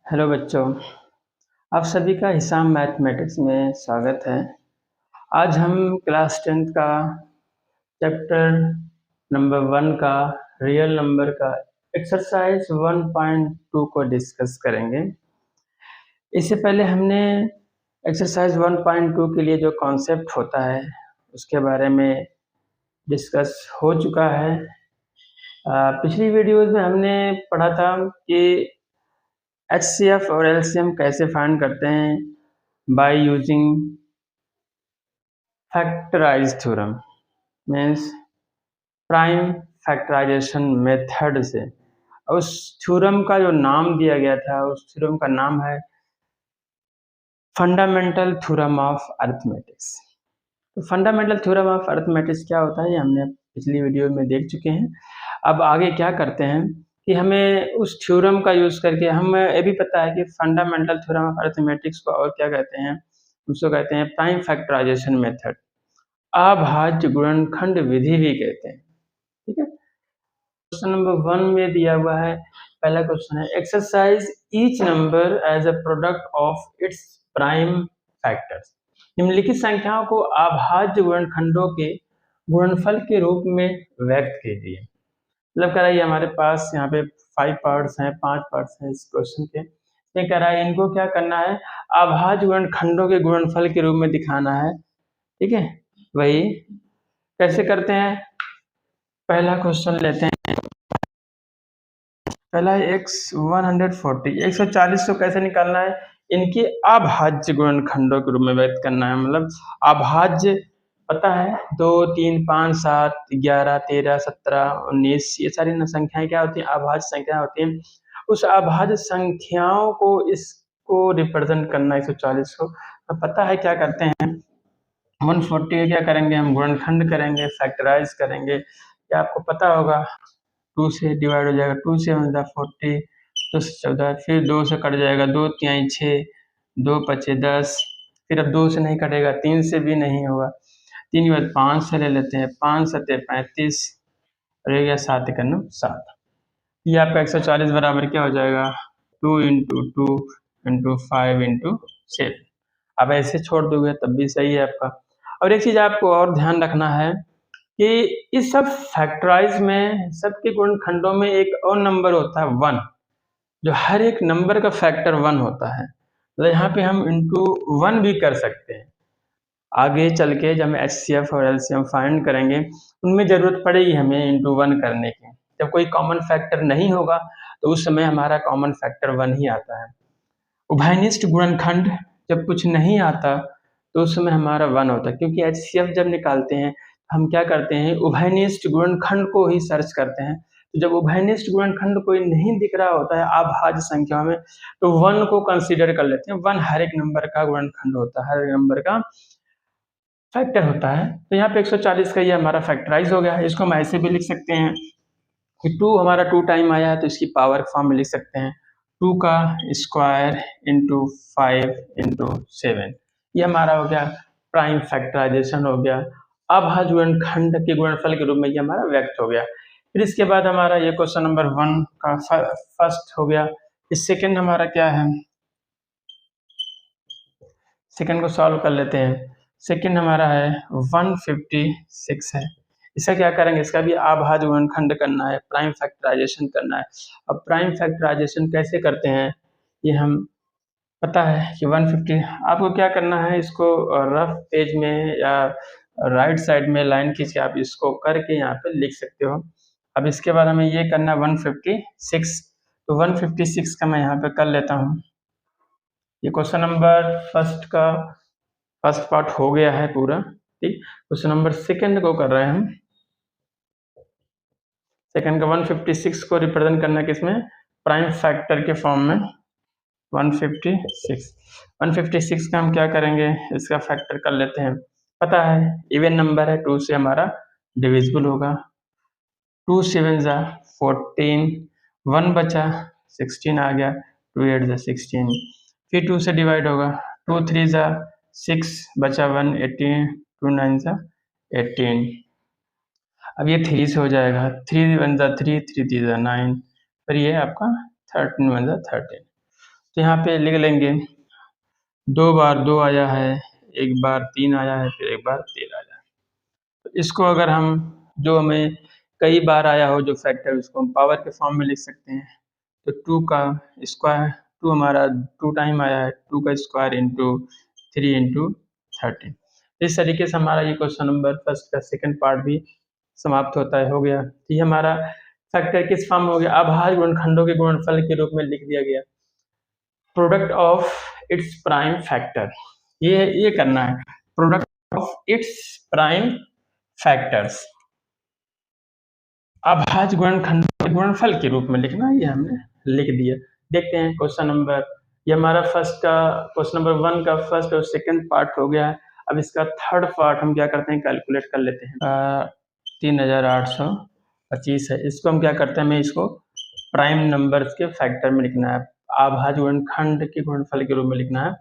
Hello बच्चों, आप सभी का हिसाब मैथमेटिक्स में स्वागत है। आज हम क्लास 10th का चैप्टर नंबर 1 का रियल नंबर का एक्सरसाइज 1.2 को डिस्कस करेंगे। इससे पहले हमने एक्सरसाइज 1.2 के लिए जो कॉन्सेप्ट होता है उसके बारे में डिस्कस हो चुका है। पिछली वीडियोज़ में हमने पढ़ा था कि HCF और LCM कैसे फाइंड करते हैं by using factorise theorem, means prime factorisation method से। उस थ्योरम का जो नाम दिया गया था, उस थ्योरम का नाम है फंडामेंटल थ्योरम ऑफ अरिथमेटिक्स। तो फंडामेंटल थ्योरम ऑफ अरिथमेटिक्स क्या होता है, ये हमने पिछली वीडियो में देख चुके हैं। अब आगे क्या करते हैं कि हमें उस थ्योरम का यूज करके हमें ये भी पता है कि फंडामेंटल थ्योरम ऑफ अरिथमेटिक्स को और क्या कहते हैं, उसको कहते हैं प्राइम फैक्टराइजेशन मेथड, अभाज्य गुणनखंड विधि भी कहते हैं। ठीक है, क्वेश्चन नंबर 1 में दिया हुआ है, पहला क्वेश्चन है exercise each number as a product of its prime factors. निम्नलिखित संख्याओं को अभाज्य गुणनखंडों के गुणनफल के रूप में व्यक्त कीजिए। मतलब कह रहा है हमारे पास यहाँ पे 5 पार्ट्स हैं, 5 पार्ट्स हैं इस क्वेश्चन के। ये कह रहा है इनको क्या करना है, अभाज्य गुणनखंडों के गुणनफल के रूप में दिखाना है। ठीक है, वही कैसे करते हैं, पहला क्वेश्चन लेते हैं। पहला है x 140 को कैसे निकालना है, इनके अभाज्य गुणनखंडों के रूप में व्यक्त करना है। मतलब अभाज्य पता है 2 3 5 7 11 13 17 19, ये सारी संख्याएं क्या होती हैं, अभाज्य संख्या होती हैं। उस अभाज्य संख्याओं को इसको रिप्रेजेंट करना 140 को, तो पता है क्या करते हैं 140 का क्या करेंगे, हम गुणनखंड करेंगे, फैक्टराइज करेंगे। क्या आपको पता होगा 2 से डिवाइड हो जाएगा, 2 से 40, 2 से 14, फिर 2 से कट जाएगा, 2 तिहाई 6, 2 पचे 10, फिर अब 2 से नहीं कटेगा, 3 से भी नहीं होगा, 3 के बाद 5 से ले लेते हैं, 5 सत्ते 35, रह गया 7 एक 7। ये आपका 140 बराबर क्या हो जाएगा, 2 इंटू 2 इंटू 5 इंटू 7। अब ऐसे छोड़ दोगे तब भी सही है आपका। और एक चीज आपको और ध्यान रखना है कि इस सब फैक्टराइज में सबके गुणनखंडों में एक और नंबर होता है 1, जो हर एक नंबर का फैक्टर 1 होता है। तो यहाँ पे हम इंटू 1 भी कर सकते हैं। आगे चल के जब हम HCF और LCM फाइंड करेंगे उनमें जरूरत पड़ेगी हमें इंटू 1 करने की। जब कोई कॉमन फैक्टर नहीं होगा तो उस समय हमारा कॉमन फैक्टर 1 ही आता है। उभयनिष्ठ गुणनखंड जब कुछ नहीं आता तो उस समय हमारा 1 होता है, क्योंकि HCF जब निकालते हैं हम क्या करते हैं, उभयनिष्ठ गुणनखंड को ही सर्च करते हैं। तो जब उभयनिष्ठ गुणनखंड कोई नहीं दिख रहा होता है अभाज्य संख्या में, तो 1 को कंसीडर कर लेते हैं। 1 हर एक नंबर का गुणनखंड होता है, हर एक नंबर का फैक्टर होता है। तो यहाँ पे 140 का ये हमारा फैक्टराइज हो गया है। इसको हम ऐसे भी लिख सकते हैं कि 2 हमारा 2 टाइम आया है तो इसकी पावर फॉर्म में लिख सकते हैं 2 का स्क्वायर इंटू 5 इंटू 7। ये हमारा हो गया प्राइम फैक्टराइजेशन हो गया, अभाज्य गुणनखंड के गुणनफल के रूप में ये हमारा व्यक्त हो गया। फिर इसके बाद हमारा ये क्वेश्चन नंबर 1 का फर्स्ट हो गया। इस सेकंड हमारा क्या है, सेकंड को सॉल्व कर लेते हैं। सेकंड हमारा है 156 है। इसका क्या करेंगे, इसका भी अभाज्य गुणनखंड करना है, प्राइम फैक्टराइजेशन करना है। अब प्राइम फैक्टराइजेशन कैसे करते हैं ये हम पता है कि 150, आपको क्या करना है, इसको रफ पेज में या राइट साइड में लाइन खींच के आप इसको करके यहाँ पे लिख सकते हो। अब इसके बाद हमें ये करना है 156, तो 156 का मैं यहाँ पे कर लेता हूँ। ये क्वेश्चन नंबर फर्स्ट का फर्स्ट पार्ट हो गया है पूरा। ठीक, क्वेश्चन नंबर सेकंड को कर रहे हैं हम। सेकंड का 156 को रिप्रेजेंट करना है किसमें, प्राइम फैक्टर के फॉर्म में। 156 का हम क्या करेंगे, इसका फैक्टर कर लेते हैं। पता है इवन नंबर है, 2 से हमारा डिविजिबल होगा। 2 7 जा 14, 1 बचा 16 आ गया, 2 8 जा 16, फिर 2 से डिवाइड होगा, 2 3 जा 6 बचा 1 18, 2 9 जा 18। अब ये 3 से हो जाएगा, 3 1 जा 3, 3 3 जा 9, फिर ये आपका 13 1 जा 13। तो यहाँ पे लिख लेंगे 2 बार 2 आया है, 1 बार 3 आया है, फिर 1 बार 13 आया है। तो इसको अगर हम जो हमें कई बार आया हो जो फैक्टर, उसको हम पावर के फॉर्म में लिख सकते हैं। तो 2 का स्क्वायर, 2 हमारा 2 टाइम आया है, 2 का स्क्वायर इंटू 3 इंटू 13। इस तरीके से हमारा ये क्वेश्चन नंबर फर्स्ट का सेकंड पार्ट भी समाप्त होता है, हो गया। ये हमारा फैक्टर किस फॉर्म में हो गया, अभाज्य गुणनखंडों के गुणनफल के रूप में लिख दिया गया। Product of its prime factor, ये करना है, product of its prime factors अभाज्य गुणनखंडों के गुणनफल के रूप में लिखना, ये हमने लिख दिया। देखते हैं क्वेश्चन नंबर, ये हमारा क्वेश्चन नंबर 1 का फर्स्ट और सेकंड पार्ट हो गया है। अब इसका थर्ड पार्ट हम क्या करते हैं, कैलकुलेट कर लेते हैं। 3825 है, इसको हम क्या करते हैं, हमें इसको प्राइम नंबर्स के फैक्टर में लिखना है, अभाज्य गुणनखंड के गुणनफल के रूप में लिखना है।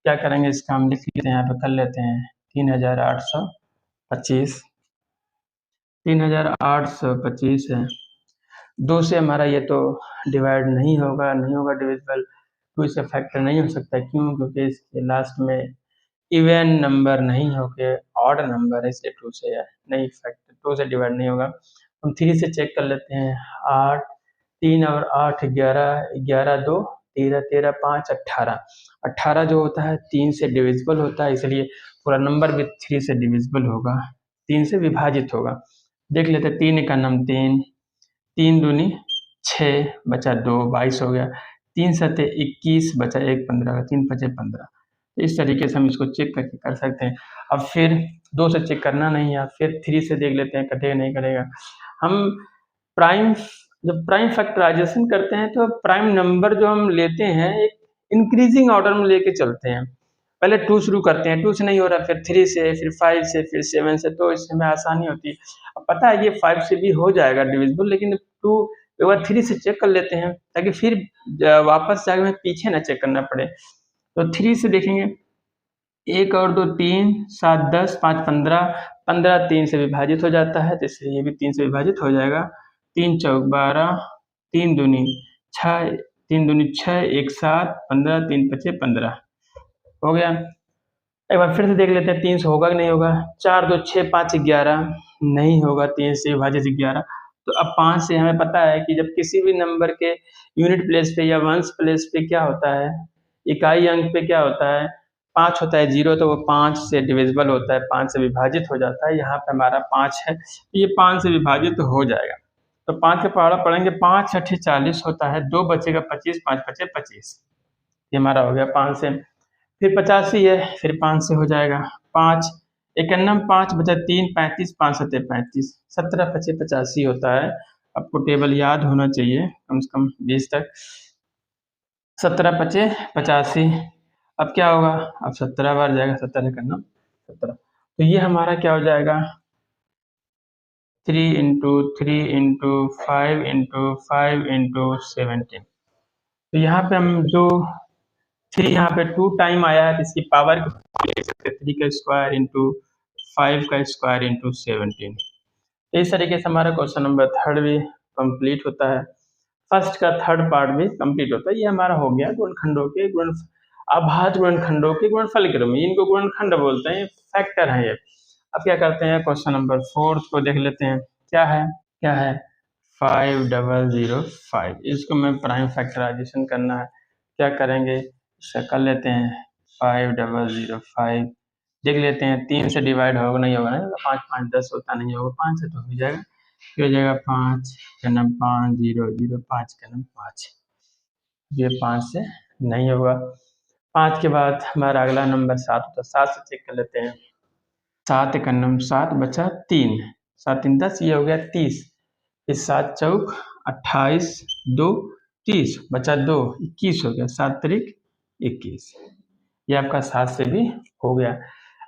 क्या करेंगे, इसका हम लिख लेते हैं, यहाँ पे कर लेते हैं 3825 3825 है। 2 से हमारा ये तो डिवाइड नहीं होगा डिविजिबल, 2 से फैक्टर नहीं हो सकता। क्यों? क्योंकि इसके लास्ट में इवन नंबर नहीं होके ऑड नंबर है, इसलिए 2 से नहीं फैक्टर, 2 से डिवाइड नहीं होगा। हम 3 से चेक कर लेते हैं। 8 3 और 8 11, 11 2 13, 13 5 18। 18 जो होता है 3 से डिविजिबल होता है, इसलिए पूरा नंबर भी 3 से डिविजिबल होगा, 3 से विभाजित होगा। देख लेते हैं, 3 का नाम 3, 3 दूनी 6, बचा 2, 22 हो गया। 3 सते 21, बचा 1 15, 3 पचे 15। इस तरीके से हम इसको चेक करके कर सकते हैं। अब फिर 2 से चेक करना नहीं है, फिर 3 से देख लेते हैं कटेगा नहीं कटेगा। हम जब प्राइम फैक्टराइजेशन करते हैं तो प्राइम नंबर जो हम लेते हैं एक इंक्रीजिंग ऑर्डर में लेके चलते हैं। पहले 2 शुरू करते हैं, 2 से नहीं हो रहा, फिर 3 से, फिर 5 से, फिर 7 से, तो इससे हमें आसानी होती है। अब पता है ये 5 से भी हो जाएगा डिविजिबल, लेकिन 2 एक बार 3 से चेक कर लेते हैं, ताकि फिर वापस जाके हमें पीछे ना चेक करना पड़े। तो 3 से देखेंगे, 1 और 2 3, 7 10, 5 15, 15 3 से विभाजित हो जाता है, तो इसलिए ये भी 3 से विभाजित हो जाएगा। 3 चौक 12, 3 दूनी 6, 3 दूनी 6, 1 7, 15, 3 पचे 15 हो गया। एक बार फिर से देख लेते हैं 3 से होगा कि नहीं होगा। 4 2 6 5 11 नहीं होगा, 3 से विभाजित 11। तो अब 5 से हमें पता है कि जब किसी भी नंबर के यूनिट प्लेस पे या वंश प्लेस पे क्या होता है, इकाई अंक पे क्या होता है, 5 होता है, 0, तो वो 5 से डिविजिबल होता है, 5 से विभाजित हो जाता है। यहाँ पे हमारा 5 है, तो ये 5 से विभाजित हो जाएगा। तो 5 का पहाड़ा पढ़ेंगे, 5 8 40 होता है, 2 बचेगा 25, 5 पचे 25, ये हमारा हो गया 5 से। फिर 85 है, फिर 5 से हो जाएगा। 5 51, 5 बचा 3 35, 5 सते 35, 17 पचे 85 होता है। आपको टेबल याद होना चाहिए कम से कम 20 तक। 17 पचे 85, अब क्या होगा, अब 17 बार जाएगा, 17 करना 17, तो ये हमारा क्या हो जाएगा, 3 इंटू 3 इंटू 5 इंटू 5 इंटू 17। तो यहाँ पे हम जो 3 यहाँ पे 2 टाइम आया है, तो इसकी पावर ले सकते हैं, 3 का स्क्वायर इंटू 5 का स्क्वायर इंटू 17। इस तरीके से हमारा क्वेश्चन नंबर थर्ड भी कंप्लीट होता है, फर्स्ट का थर्ड पार्ट भी कंप्लीट होता है। ये हमारा हो गया गुणनखंडों के अभाज्य गुणनखंडों के गुणनफल के रूप में, इनको गुणनखंड बोलते हैं, फैक्टर है ये। अब क्या करते हैं, क्वेश्चन नंबर फोर्थ को देख लेते हैं। क्या है 5005, इसको मैं प्राइम फैक्टराइजेशन करना है। क्या करेंगे, इसका कर लेते हैं 5005, देख लेते हैं 3 से डिवाइड होगा नहीं होगा, नहीं 5 5 10 होता नहीं होगा, 5 से तो हो जाएगा, हो जाएगा 5 का नाम 5 0 0, 5 का नाम 5, ये 5 से नहीं होगा। 5 के बाद हमारा अगला नंबर 7 होता है, 7 से चेक कर लेते हैं। 7 का नाम 7, बचा 3, 7 3 10, ये हो गया 30, फिर 7 चौक 28, 2 30, बचा 2 21 हो गया, 7 तारीख 21, ये आपका 7 से भी हो गया।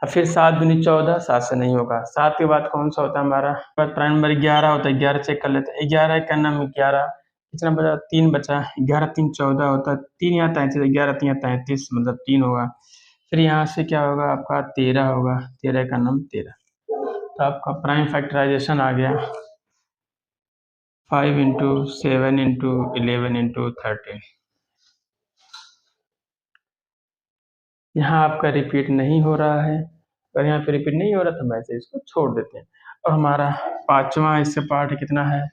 अब फिर 7 दूनी 14, 7 से नहीं होगा। 7 के बाद कौन सा होता है हमारा, प्राइम नंबर 11 होता है, 11 चेक कर लेते हैं। 11 का नाम 11, कितना बचा, 3 बचा, 11 3 14 होता है, 3 यहाँ 33, 11 3 33, मतलब 3 होगा। फिर यहाँ से क्या होगा आपका 13 होगा, 13 का नाम 13, तो आपका प्राइम फैक्टराइजेशन आ गया 5 इंटू 7 इंटू 11 इंटू 13, यहाँ आपका रिपीट नहीं हो रहा है, अगर यहाँ पे रिपीट नहीं हो रहा तो वैसे इसको छोड़ देते हैं। और हमारा पांचवा इससे पार्ट कितना है,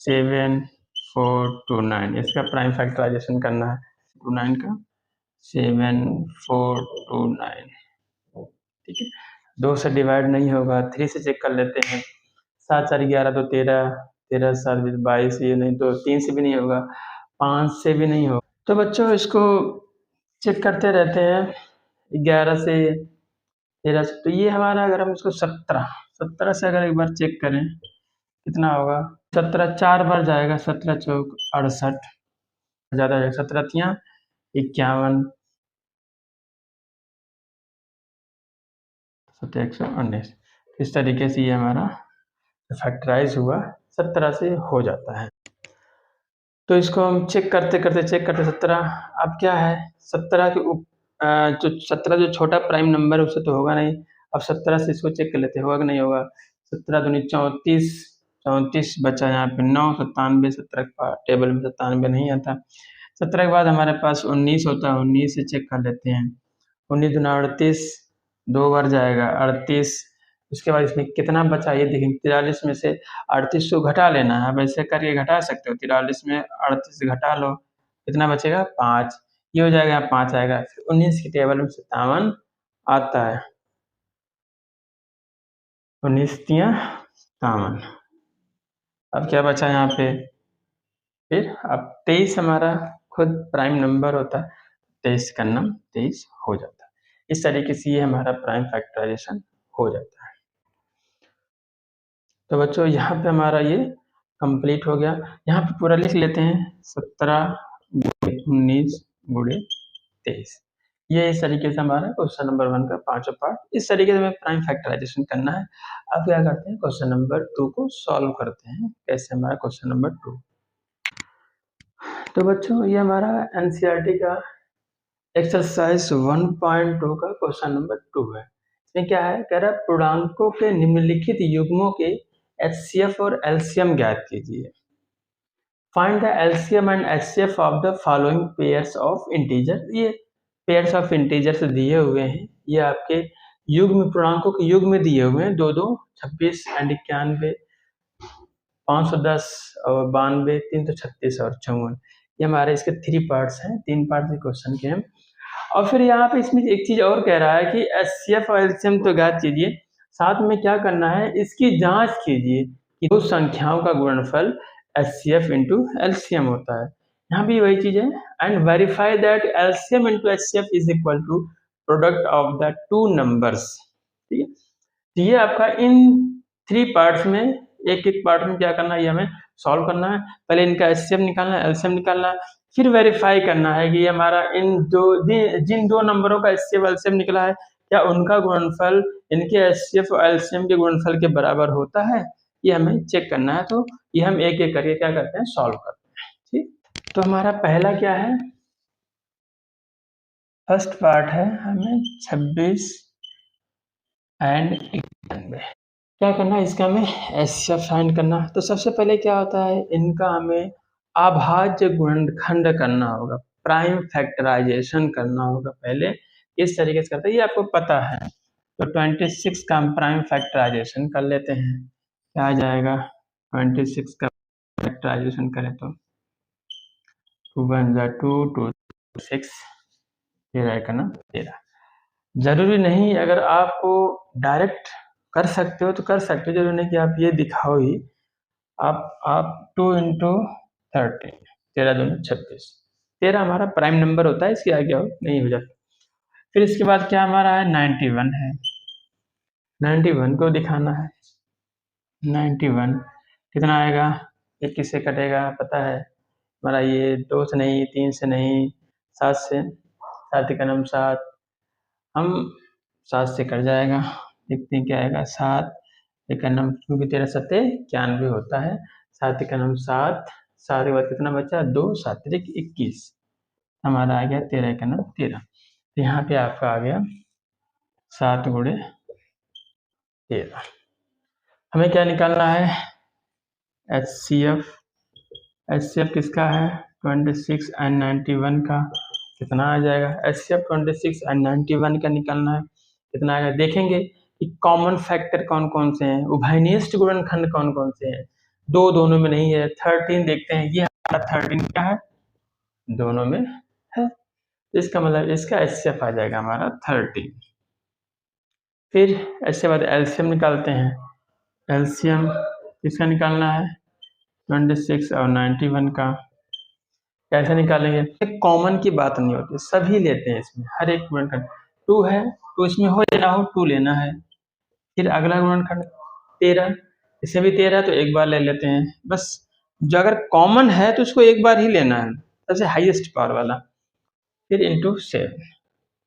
7429, इसका प्राइम फैक्टराइजेशन करना है 29 का 7429, ठीक है। 2 से डिवाइड नहीं होगा, 3 से चेक कर लेते हैं। 7 4 11 तो 13, 13 7 22, ये नहीं तो 3 से भी नहीं होगा, 5 से भी नहीं होगा। तो बच्चों इसको चेक करते रहते हैं 11 से 13 से, तो ये हमारा अगर हम इसको 17 से अगर एक बार चेक करें कितना होगा, 17 4 बार जाएगा, 17 चौक 68, ज़्यादा जाएगा, 17 तियाँ 51, 17 119। इस तरीके से ये हमारा फैक्टराइज हुआ 17 से हो जाता है। तो इसको हम चेक करते 17, अब क्या है 17 के जो 17 जो छोटा प्राइम नंबर है उससे तो होगा नहीं। अब 17 से इसको चेक कर लेते हैं होगा कि नहीं होगा। 17 दूनी 34, 34 बचा यहाँ पे 9, 97, 17 का टेबल में 97 नहीं आता। 17 के बाद हमारे पास 19 होता है, 19 से चेक कर लेते हैं। 19 दूना 38, 2 बार जाएगा 38। उसके बाद इसमें कितना बचा ये देखेंगे, 43 में से 38 को घटा लेना है। अब ऐसे करके घटा सकते हो, 43 में 38 घटा लो, कितना बचेगा 5, ये हो जाएगा 5 आएगा। फिर 19 की टेबल में 57 आता है, 19 तियाँ 57। अब क्या बचा यहाँ पे, फिर अब 23 हमारा खुद प्राइम नंबर होता है, 23 का नाम 23 हो जाता है। इस तरीके से ये हमारा प्राइम फैक्टराइजेशन हो जाता है। तो बच्चों यहाँ पे हमारा ये कंप्लीट हो गया। यहाँ पे पूरा लिख लेते हैं 17 गुणे 19 गुणे 23। ये इस तरीके से हमारा क्वेश्चन नंबर 1 का 5वां पार्ट। इस तरीके से हमें प्राइम फैक्टराइजेशन करना है। अब क्या करते हैं, क्वेश्चन नंबर 2 को सॉल्व करते हैं। कैसे हमारा क्वेश्चन नंबर 2। तो बच्चों ये हमारा एनसीईआरटी का एक्सरसाइज 1.2 का क्वेश्चन नंबर 2 है। इसमें क्या है, कह रहा है पूर्णांकों के निम्नलिखित युग्मों के एचसीएफ और एलसीएम ज्ञात कीजिए। Find the LCM and HCF of the following pairs of integer. ये पेयर्स ऑफ इंटीजर्स दिए हुए हैं, ये आपके युग्म पूर्णांकों के युग्म दिए हुए हैं, 2 2 26 एंड 91, 510 और 92, 336 और 54। ये हमारे इसके 3 पार्ट्स हैं, 3 पार्ट क्वेश्चन के हैं। और फिर यहाँ पे इसमें एक चीज और कह रहा है कि एचसीएफ और एलसीएम तो ज्ञात कीजिए, साथ में क्या करना है, इसकी जांच कीजिए कि दो संख्याओं का गुणनफल एचसीएफ इंटू एलसीएम होता है। यहाँ भी वही चीज है, and verify that LCM into HCF is equal to product of the 2 numbers. ठीक है, तो ये आपका इन 3 पार्ट्स में एक एक पार्ट में क्या करना है, ये हमें सॉल्व करना है। पहले इनका एचसीएफ निकालना है, एलसीएम निकालना है, फिर वेरीफाई करना है कि हमारा इन जिन 2 नंबरों का एचसीएफ एलसीएम निकला है क्या उनका गुणनफल इनके एचसीएफ और एलसीएम के गुणनफल के बराबर होता है, ये हमें चेक करना है। तो ये हम एक एक करके क्या करते हैं, सॉल्व करते हैं। ठीक, तो हमारा पहला क्या है, फर्स्ट पार्ट है हमें 26 एंड 91। क्या करना है, इसका हमें एचसीएफ फाइंड करना है। तो सबसे पहले क्या होता है, इनका हमें अभाज्य गुणनखंड करना होगा, प्राइम फैक्टराइजेशन करना होगा। पहले इस तरीके से करते हैं, ये आपको पता है। तो 26 का हम प्राइम फैक्टराइजेशन कर लेते हैं, क्या आ जाएगा, 26 का फैक्टराइजेशन करें तो 2 1 2 2 6, 13 का ना 13। जरूरी नहीं, अगर आपको डायरेक्ट कर सकते हो तो कर सकते हो, जरूरी नहीं कि आप ये दिखाओ ही। आप 2 इंटू 13, 13 दूनी 26, 13 हमारा प्राइम नंबर होता है, इसके आगे और नहीं हो जाता। फिर इसके बाद क्या हमारा है, 91 है, 91 को दिखाना है। 91 कितना आएगा, 21 से कटेगा, पता है हमारा ये 2 से नहीं, 3 से नहीं, 7 से, 7 का नाम 7, हम 7 से कट जाएगा, देखते हैं क्या आएगा, 7 एक नंबर, क्योंकि 13 सत्ते 91 होता है, 7 का नाम 7, 7 के बाद कितना बचा, 2 7 21, हमारा आ गया 13 का नाम 13। तो यहाँ पे आपका आ गया 7 गुणे 13। हमें क्या निकालना है, एचसीएफ। एचसीएफ किसका है, 26 एंड 91 का। कितना आ जाएगा, HCF 26 और 91 का निकालना है, कितना आएगा। देखेंगे कि कॉमन फैक्टर कौन कौन से हैं, उभयनिष्ठ गुणनखंड कौन कौन से हैं। दो दोनों में नहीं है। 13 देखते हैं, ये हमारा 13 क्या है, दोनों में है, तो इसका मतलब इसका HCF आ जाएगा हमारा 13। फिर इसके बाद एलसीएम निकालते हैं। एलसीएम किसका निकालना है, 26 और 91 का। कैसे निकालेंगे, कॉमन की बात नहीं होती, सभी लेते हैं इसमें, हर एक गुणनखंड। 2 है तो इसमें हो या ना हो 2 लेना है। फिर अगला गुणनखंड 13, इसमें भी 13 तो एक बार ले लेते हैं बस। जो अगर कॉमन है तो उसको एक बार ही लेना है, सबसे हाईएस्ट पावर वाला। फिर इंटू 7,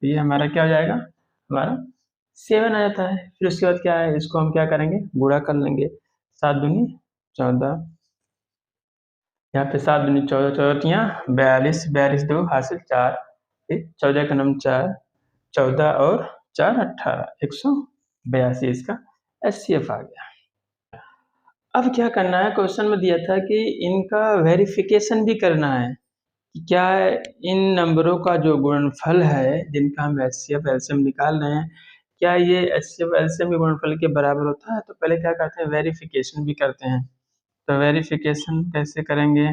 ये हमारा क्या हो जाएगा, हमारा 7 आ जाता है। फिर उसके बाद क्या है, इसको हम क्या करेंगे, गुणा कर लेंगे। 7 दूनी 14, यहाँ पे 7 दूनी 14, 14 42, 42 2 हासिल 4, फिर 14 का नम 4, 14 और 4 18, 182 इसका HCF आ गया। अब क्या करना है, क्वेश्चन में दिया था कि इनका वेरिफिकेशन भी करना है कि क्या इन नंबरों का जो गुणनफल है जिनका हम HCF LCM निकाल रहे हैं, क्या ये HCF LCM के गुणनफल के बराबर होता है। तो पहले क्या करते हैं, वेरिफिकेशन भी करते हैं। तो वेरिफिकेशन कैसे करेंगे,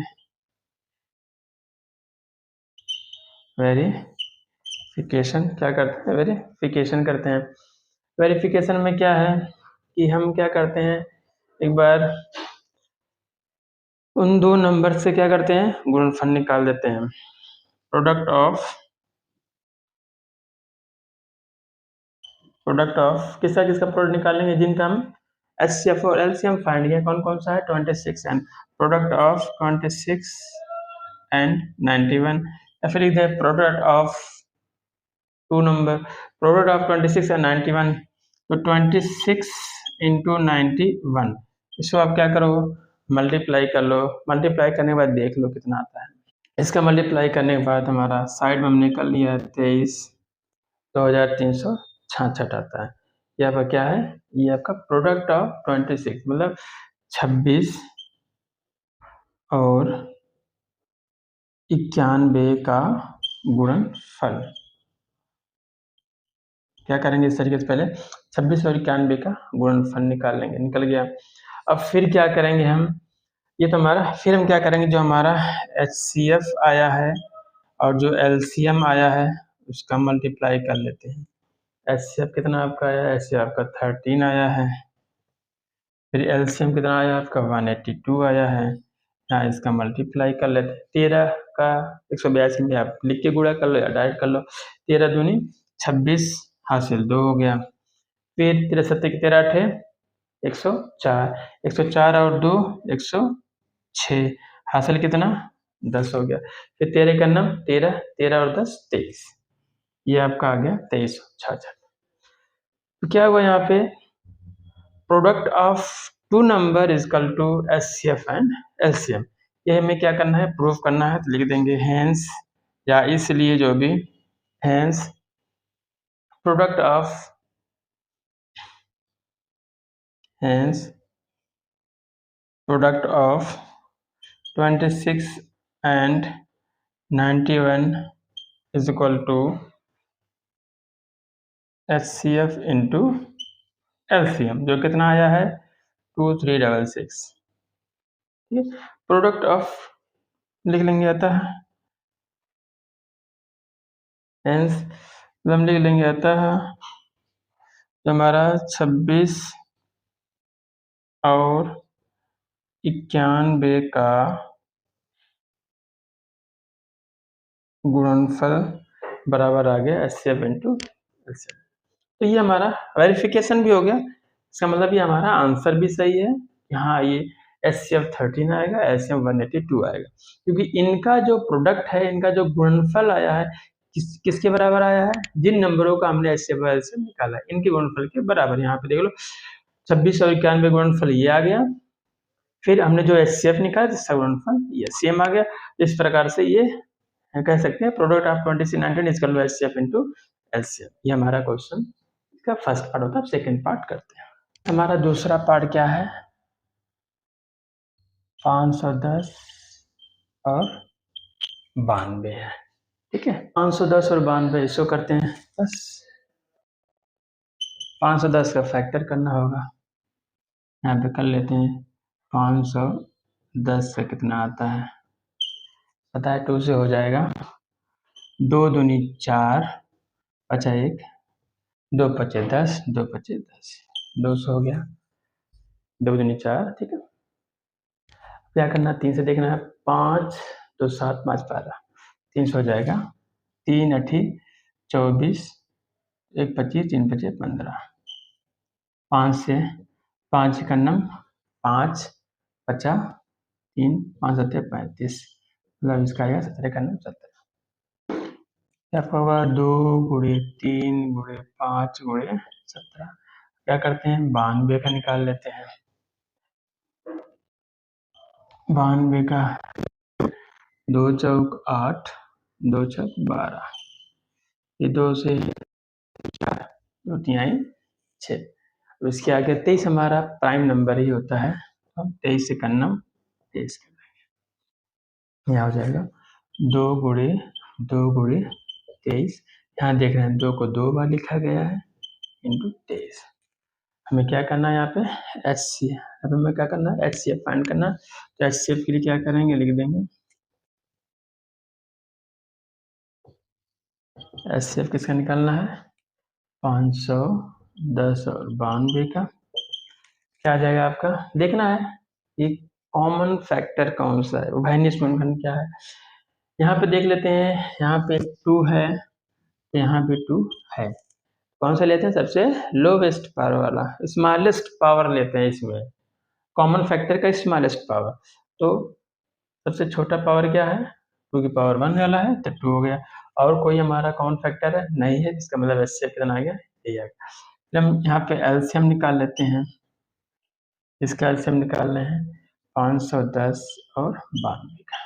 वेरिफिकेशन क्या करते हैं, वेरिफिकेशन करते हैं। वेरिफिकेशन में क्या है कि हम क्या करते हैं, एक बार उन दो नंबर से क्या करते हैं, गुणनफल निकाल देते हैं। प्रोडक्ट ऑफ किसका किसका प्रोडक्ट निकालेंगे, जिनका हम HCF और LCM फाइंड किया, कौन कौन सा है, 26 एंड प्रोडक्ट ऑफ 26 एंड 91, या फिर इधर product of two number, product of 26 and 91, तो 26 इंटू 91, इसको आप क्या करो, मल्टीप्लाई कर लो। मल्टीप्लाई करने के बाद देख लो कितना आता है। इसका मल्टीप्लाई करने के बाद हमारा साइड में हमने कर लिया 23,2366 आता है। ये आपका क्या है, ये आपका प्रोडक्ट ऑफ 26 मतलब 26 और 91 का गुणनफल। क्या करेंगे, इस तरीके से पहले 26 और 91 का गुणनफल निकाल लेंगे, निकल गया। अब फिर क्या करेंगे हम, ये तो हमारा, फिर हम क्या करेंगे, जो हमारा HCF आया है और जो LCM आया है उसका मल्टीप्लाई कर लेते हैं। HCF कितना आपका आया, HCF आपका 13 आया है। फिर LCM कितना आया आपका, 182 आया है। यहाँ इसका मल्टीप्लाई कर लेते हैं। 13 का 182 में आप लिख के गुणा कर लो या डायरेक्ट कर लो। 13 दूनी 26 हासिल 2 हो गया। फिर 13 सत्ते के 13 अठे 104, 104 और 2 106, हासिल कितना 10 हो गया। फिर 13 का नम 13, 13 और 10 23, ये आपका आ गया 2366। तो क्या हुआ यहाँ पे, product of two number is equal to HCF and LCM। ये हमें क्या करना है, प्रूव करना है। तो लिख देंगे हेंस, या इसलिए जो भी, hence product of, hence product of 26 and 91 is equal to HCF into LCM, जो कितना आया है 2366। ठीक है, प्रोडक्ट ऑफ लिख लेंगे आता है, हेंस हम लिख लेंगे आता है जो हमारा 26 और 91 का गुणनफल बराबर आ गया HCF इंटू LCM। तो ये हमारा वेरिफिकेशन भी हो गया। इसका मतलब ये हमारा आंसर भी सही है, हाँ ये HCF 13 आएगा, LCM 182 आएगा, क्योंकि इनका जो प्रोडक्ट है, इनका जो गुणनफल आया है किसके बराबर आया है, जिन नंबरों का हमने HCF और LCM निकाला है इनके गुणनफल के बराबर। यहाँ पे देख लो 26 और 91 गुणनफल ये आ गया, फिर हमने जो HCF निकाला जिसका गुणनफल ये सेम आ गया। इस प्रकार से ये कह सकते हैं product of 26 19 is equal to HCF into LCM। ये हमारा क्वेश्चन का फर्स्ट पार्ट होता है। अब सेकेंड पार्ट करते हैं। हमारा दूसरा पार्ट क्या है, 510 और 92 है। ठीक है। 510 और 92 इसको करते हैं, बस 510 का फैक्टर करना होगा। यहाँ पे कर लेते हैं, 510 से कितना आता है पता है, 2 से हो जाएगा, 2 दूनी 4, बचा 1, 2 पचे 10, 2 पचे 10, 200 हो गया, 2 दूनी 4, ठीक है। क्या करना, 3 से देखना है, 5 2 7 5 12, 300 हो जाएगा, 3 अठी 24, 1 25, 3 पचे 15, 5 से 5 का नम 5 पचा 3, 5 सत्ते 35, मतलब इसका आएगा 17 का नम 17। क्या होगा, 2 गुणे 3 गुणे 5 गुणे 17, क्या करते हैं 92 का निकाल लेते हैं। 92 का 2 चौक 8, 2 चौक 12, ये 2 से 4, 2 तिहाई 6, अब इसके आगे 23 हमारा प्राइम नंबर ही होता है, अब 23 से कन्नम 23 कर देंगे, यहाँ हो जाएगा 2 गुणे 23, यहाँ देख रहे हैं 2 को 2 बार लिखा गया है इंटू 23। हमें क्या करना है यहाँ पे HCF, अब हमें क्या करना है HCF फाइंड करना है, तो HCF के लिए क्या करेंगे, लिख देंगे HCF किसका निकालना है, 510 और 92 का, क्या आ जाएगा आपका, देखना है ये कॉमन फैक्टर कौन सा है, उभयनिष्ठ गुणनखंड क्या है, यहाँ पे देख लेते हैं, यहाँ पे 2 है, यहाँ पे 2 है, कौन सा लेते हैं, सबसे लोवेस्ट पावर वाला, स्मॉलेस्ट पावर लेते हैं इसमें, कॉमन फैक्टर का स्मॉलेस्ट पावर, तो सबसे छोटा पावर क्या है, 2 की पावर 1 वाला है, तो 2 हो गया, और कोई हमारा कॉमन फैक्टर है नहीं है, इसका मतलब HCF कितना आ गया, यही आ गया। फिर हम यहाँ पे एलसीएम निकाल लेते हैं, इसका एलसीएम निकाल रहे हैं 510 और 92 का,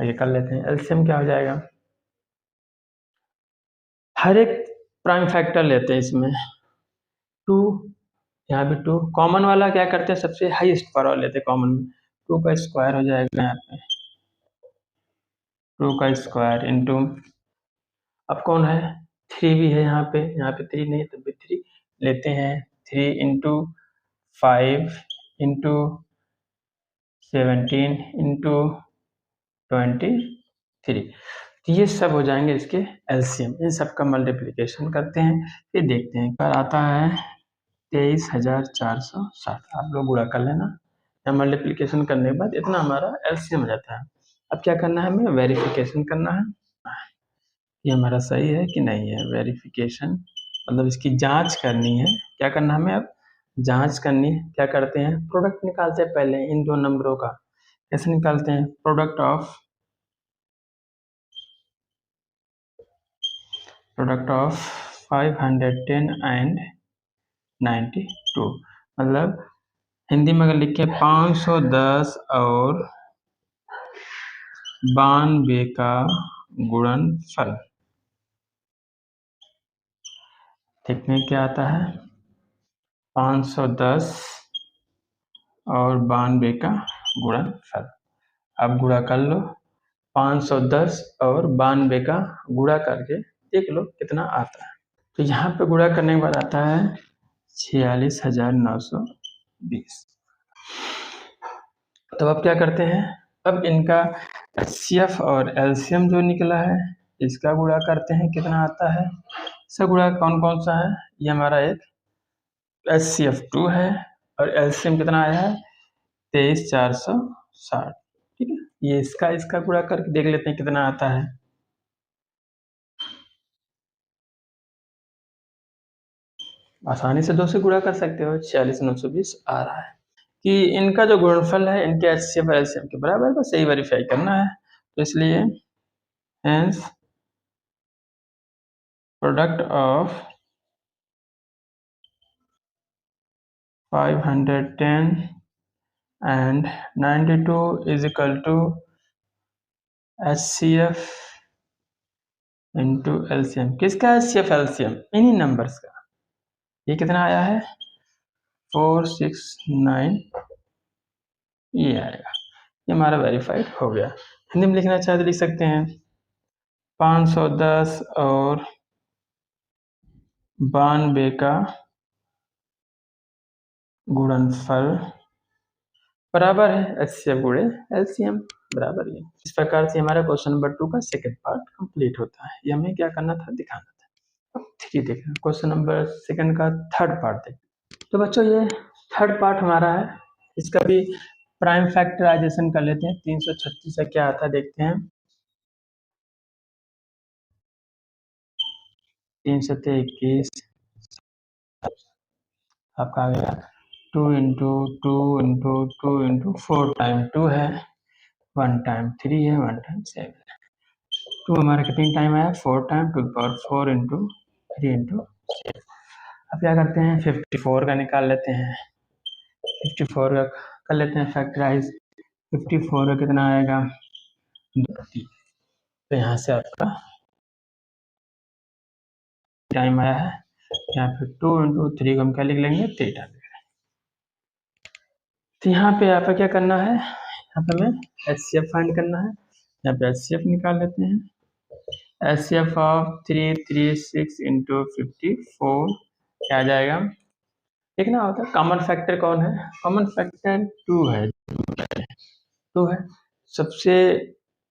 ये कर लेते हैं, एलसीएम क्या हो जाएगा, हर एक प्राइम फैक्टर लेते हैं इसमें, 2, यहाँ पे 2 कॉमन वाला क्या करते हैं, सबसे हाईएस्ट पावर लेते हैं कॉमन में, 2 का स्क्वायर हो जाएगा, यहाँ पे 2 का स्क्वायर इंटू, अब कौन है 3 भी है यहाँ पे 3 नहीं है तो भी 3 लेते हैं, 3 इंटू 5 इंटू 17 इंटू 23, तो ये सब हो जाएंगे इसके एलसीएम, इन सब का मल्टीप्लिकेशन करते हैं, फिर देखते हैं पर आता है 23,460, आप लोग गुणा कर लेना, या मल्टीप्लिकेशन करने के बाद इतना हमारा एलसीएम हो जाता है। अब क्या करना है, हमें वेरिफिकेशन करना है, ये हमारा सही है कि नहीं है, वेरिफिकेशन मतलब इसकी जांच करनी है, क्या करना है हमें, अब जांच करनी है, क्या करते हैं, प्रोडक्ट निकालते हैं पहले इन दो नंबरों का, कैसे निकालते हैं, प्रोडक्ट ऑफ 510 एंड 92, मतलब हिंदी में अगर लिखे 510 और 92 का गुणनफल, देखने क्या आता है, 510 और 92 का गुणनफल, अब गुणा कर लो, 510 और 92 का गुणा करके देख लो कितना आता है, तो यहाँ पे गुणा करने के बाद आता है 46,920। तो अब क्या करते हैं, अब इनका HCF और LCM जो निकला है इसका गुणा करते हैं, कितना आता है, इसका गुणा कौन कौन सा है, ये हमारा एक HCF 2 है और LCM कितना आया है 23,460, ठीक है, ये इसका गुणा करके देख लेते हैं कितना आता है, आसानी से 2 से गुणा कर सकते हो, 46,920 आ रहा है, कि इनका जो गुणनफल है इनके HCF और LCM के बराबर, बस यही वेरीफाई करना है, तो इसलिए hence product of 510 and 92 is equal to HCF into LCM, किसका HCF LCM, इन्हीं नंबर्स का, ये कितना आया है 469, ये आएगा, ये हमारा वेरीफाइड हो गया। हिंदी में लिखना चाहे तो लिख सकते हैं 510 और 92 का गुणनफल बराबर है एचसीएफ गुणे एलसीएम बराबर है। इस प्रकार से हमारा क्वेश्चन नंबर 2 का सेकंड पार्ट कंप्लीट होता है। ये हमें क्या करना था, दिखाना था। अब 3 देखना, क्वेश्चन नंबर सेकंड का थर्ड पार्ट देखना। तो बच्चों ये थर्ड पार्ट हमारा है, इसका भी प्राइम फैक्टराइजेशन कर लेते हैं। 336 से क्या आता है देखते हैं। 321 आपका आ गया 2 इंटू 2 इंटू 2 इंटू 4 टाइम 2 है, 1 टाइम 3 है, 1 टाइम 7 है। 2 हमारा कितनी टाइम आया, 4 टाइम 2 पावर 4 इंटू 3 इंटू 7। अब क्या करते हैं, 54 का निकाल लेते हैं। 54 का कर लेते हैं फैक्टराइज। 54 का कितना आएगा 2। तो यहाँ से आपका टाइम आया है, यहाँ पे 2 इंटू 3 को हम क्या लिख लेंगे 3 टाइम। तो यहाँ पे आपका क्या करना है, यहाँ पे हमें एचसीएफ फाइंड करना है। यहाँ पे एचसीएफ निकाल लेते हैं। एचसीएफ ऑफ 336 इंटू 54 क्या आ जाएगा, देखना होता है कॉमन फैक्टर कौन है। कॉमन फैक्टर 2 है, 2 है। सबसे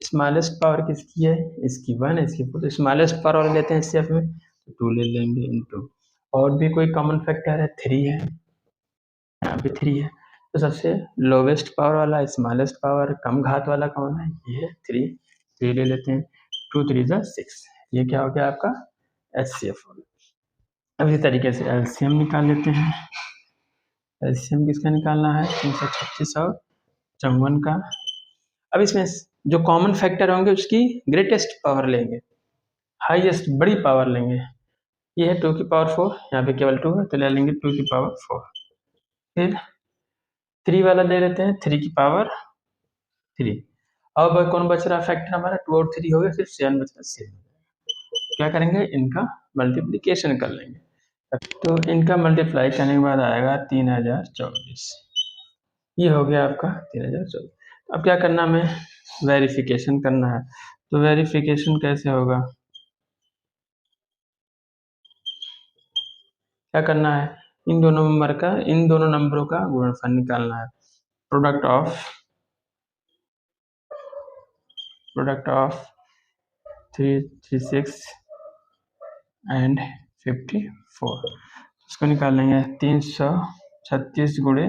स्मॉलेस्ट पावर किसकी है, इसकी 1 है, इसकी 4। तो स्मॉलेस्ट पावर वाले लेते हैं एचसीएफ में, तो 2 ले लेंगे इंटू, और भी कोई कॉमन फैक्टर है 3 है, यहाँ पे 3 है। तो सबसे लोवेस्ट पावर वाला स्मॉलेस्ट पावर कम घात वाला कौन है, ये है 3। 3 ले लेते हैं, 2 3 जा 6। ये क्या हो गया आपका एचसीएफ। अब इसी तरीके से एलसीएम निकाल लेते हैं। एलसीएम किसका निकालना है, 336 और 54 का। अब इसमें जो कॉमन फैक्टर होंगे उसकी ग्रेटेस्ट पावर लेंगे, हाईएस्ट बड़ी पावर लेंगे। ये है 2 की पावर 4, यहाँ पे केवल 2 है तो ले लेंगे 2 की पावर 4। फिर 3 वाला ले लेते हैं 3 की पावर 3। अब कौन बच रहा फैक्टर हमारा, 2 और 3 हो गया, सिर्फ 7 बच रहा। 7 क्या करेंगे, इनका मल्टीप्लिकेशन कर लेंगे। तो इनका मल्टीप्लाई करने के बाद आएगा 3024। ये हो गया आपका 3024। अब क्या करना हमें, वेरिफिकेशन करना है। तो वेरिफिकेशन कैसे होगा, क्या करना है, इन दोनों नंबरों का गुणनफल निकालना है। प्रोडक्ट ऑफ 336 एंड 54 इसको निकाल लेंगे। 336 गुणे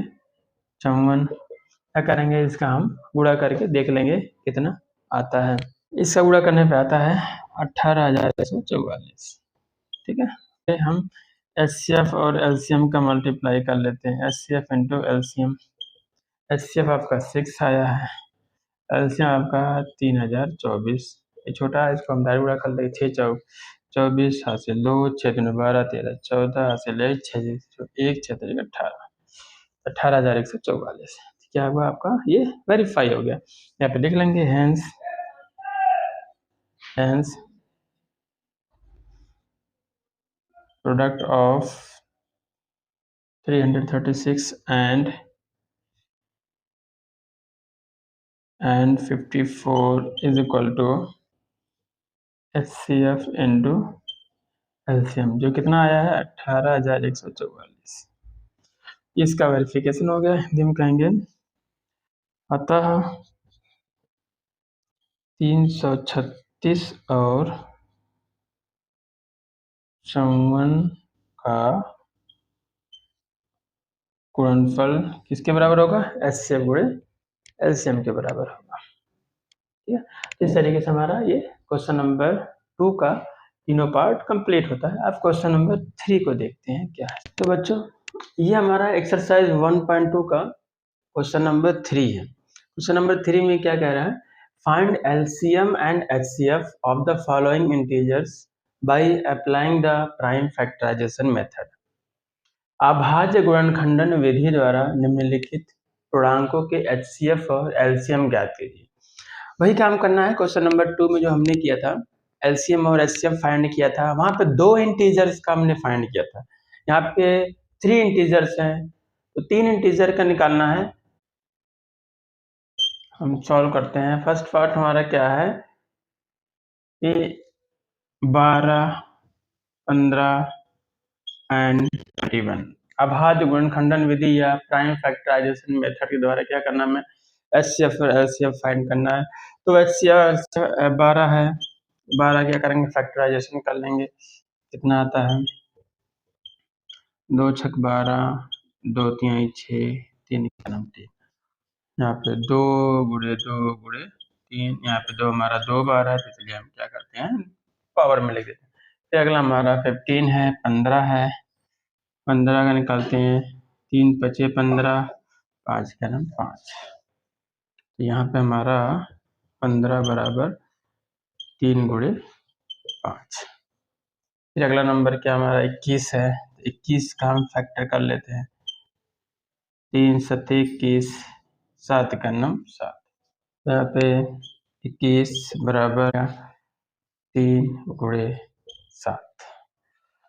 54, क्या करेंगे, इसका हम गुणा करके देख लेंगे कितना आता है। इसका गुणा करने पे आता है 18,144। ठीक है, फिर हम एचसीएफ और एलसीएम का मल्टीप्लाई कर लेते हैं। एचसीएफ इंटू एलसीएम, एचसीएफ आपका 6 आया है, एलसीएम आपका 3024। ये छोटा है, इसको हम डायरेक्ट गुणा कर लेंगे। 6 चौक 24 हासिल 2, 6 दूनी 12 13 14 हासिल 1 6 1 6 3 18, 18,144। क्या हुआ आपका, ये वेरीफाई हो गया। यहाँ पे लिख लेंगे hence product of 336 and 54 is equal to HCF into LCM, जो कितना आया है 18,144। इसका वेरिफिकेशन हो गया। हिंदी में कहेंगे अतः 336 और 54 का गुणनफल किसके बराबर होगा, एचसीएफ गुणे एलसीएम के बराबर होगा। ठीक है, इस तरीके से हमारा ये क्वेश्चन नंबर 2 का तीनों पार्ट कंप्लीट होता है। अब क्वेश्चन नंबर 3 को देखते हैं क्या है। तो बच्चों ये हमारा एक्सरसाइज 1.2 का क्वेश्चन नंबर 3 है। क्वेश्चन नंबर 3 में क्या कह रहा है, find LCM and HCF of the following integers by applying the prime factorisation method. अभाज्य गुणनखंडन विधि द्वारा निम्नलिखित पूर्णांकों के एचसीएफ और एलसीएम ज्ञात कीजिए। वही काम करना है क्वेश्चन नंबर 2 में जो हमने किया था, एलसीएम और एचसीएफ फाइंड किया था। वहां पे 2 इंटीजर्स का हमने फाइंड किया था, यहाँ पे 3 इंटीजर्स हैं, तो 3 इंटीजर का निकालना है। हम सॉल्व करते हैं। फर्स्ट पार्ट हमारा क्या है कि 12, 15 एंड 21। अभाज्य गुणनखंडन विधि या प्राइम फैक्टराइजेशन मेथड के द्वारा क्या करना है, एचसीएफ और एलसीएफ फाइंड करना है। तो एचसीएफ 12 है, 12 क्या करेंगे, फैक्टराइजेशन कर लेंगे, कितना आता है, 2 छक 12, 2 तिहाई 6, 3 3, यहाँ पे 2 गुणे 3, यहाँ पे 2 हमारा 2 बार है, तो चलिए हम क्या करते हैं, पावर में लिख देते हैं। फिर अगला हमारा 15 है, 15 है, 15 का निकालते हैं, 3 पचे 15, 5 का नाम 5, तो यहाँ पे हमारा 15 बराबर 3 गुणे 5। फिर अगला नंबर क्या हमारा 21 है, 21 का हम फैक्टर कर लेते हैं, 3 7 21, 7 का नाम 7, यहाँ पे 21 बराबर 3 गुणे 7।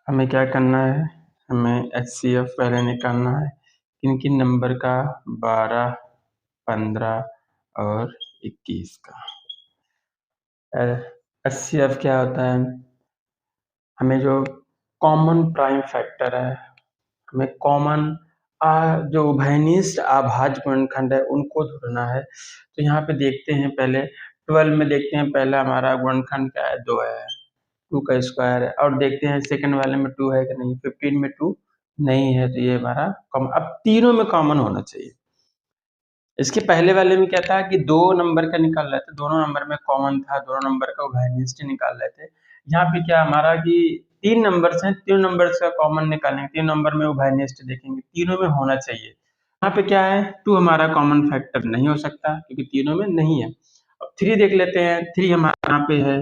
हमें क्या करना है, हमें एचसीएफ पहले निकालना है, किन किन नंबर का, 12, 15 और 21 का। एचसीएफ क्या होता है, हमें जो कॉमन प्राइम फैक्टर है, हमें कॉमन जो उभयनिष्ठ अभाज्य गुणनखंड है उनको ढूंढना है। तो यहाँ पे देखते हैं, पहले 12 में देखते हैं, पहला हमारा गुणनखंड क्या है, 2 है, 2 का स्क्वायर है, और देखते हैं सेकंड वाले में 2 है कि नहीं, 15 में 2 नहीं है, तो ये हमारा कॉमन, अब तीनों में कॉमन होना चाहिए। इसके पहले वाले में क्या था कि 2 नंबर का निकाल रहे थे, दोनों नंबर में कॉमन था, दोनों नंबर का उभयनिष्ठ निकाल रहे थे। यहाँ पे क्या हमारा कि 3 नंबर्स हैं, 3 नंबर्स का कॉमन निकालेंगे, 3 नंबर में उभयनिष्ठ देखेंगे, तीनों में होना चाहिए। यहाँ पे क्या है, 2 हमारा कॉमन फैक्टर नहीं हो सकता क्योंकि तीनों में नहीं है। अब 3 देख लेते हैं, 3 हमारे यहाँ पे है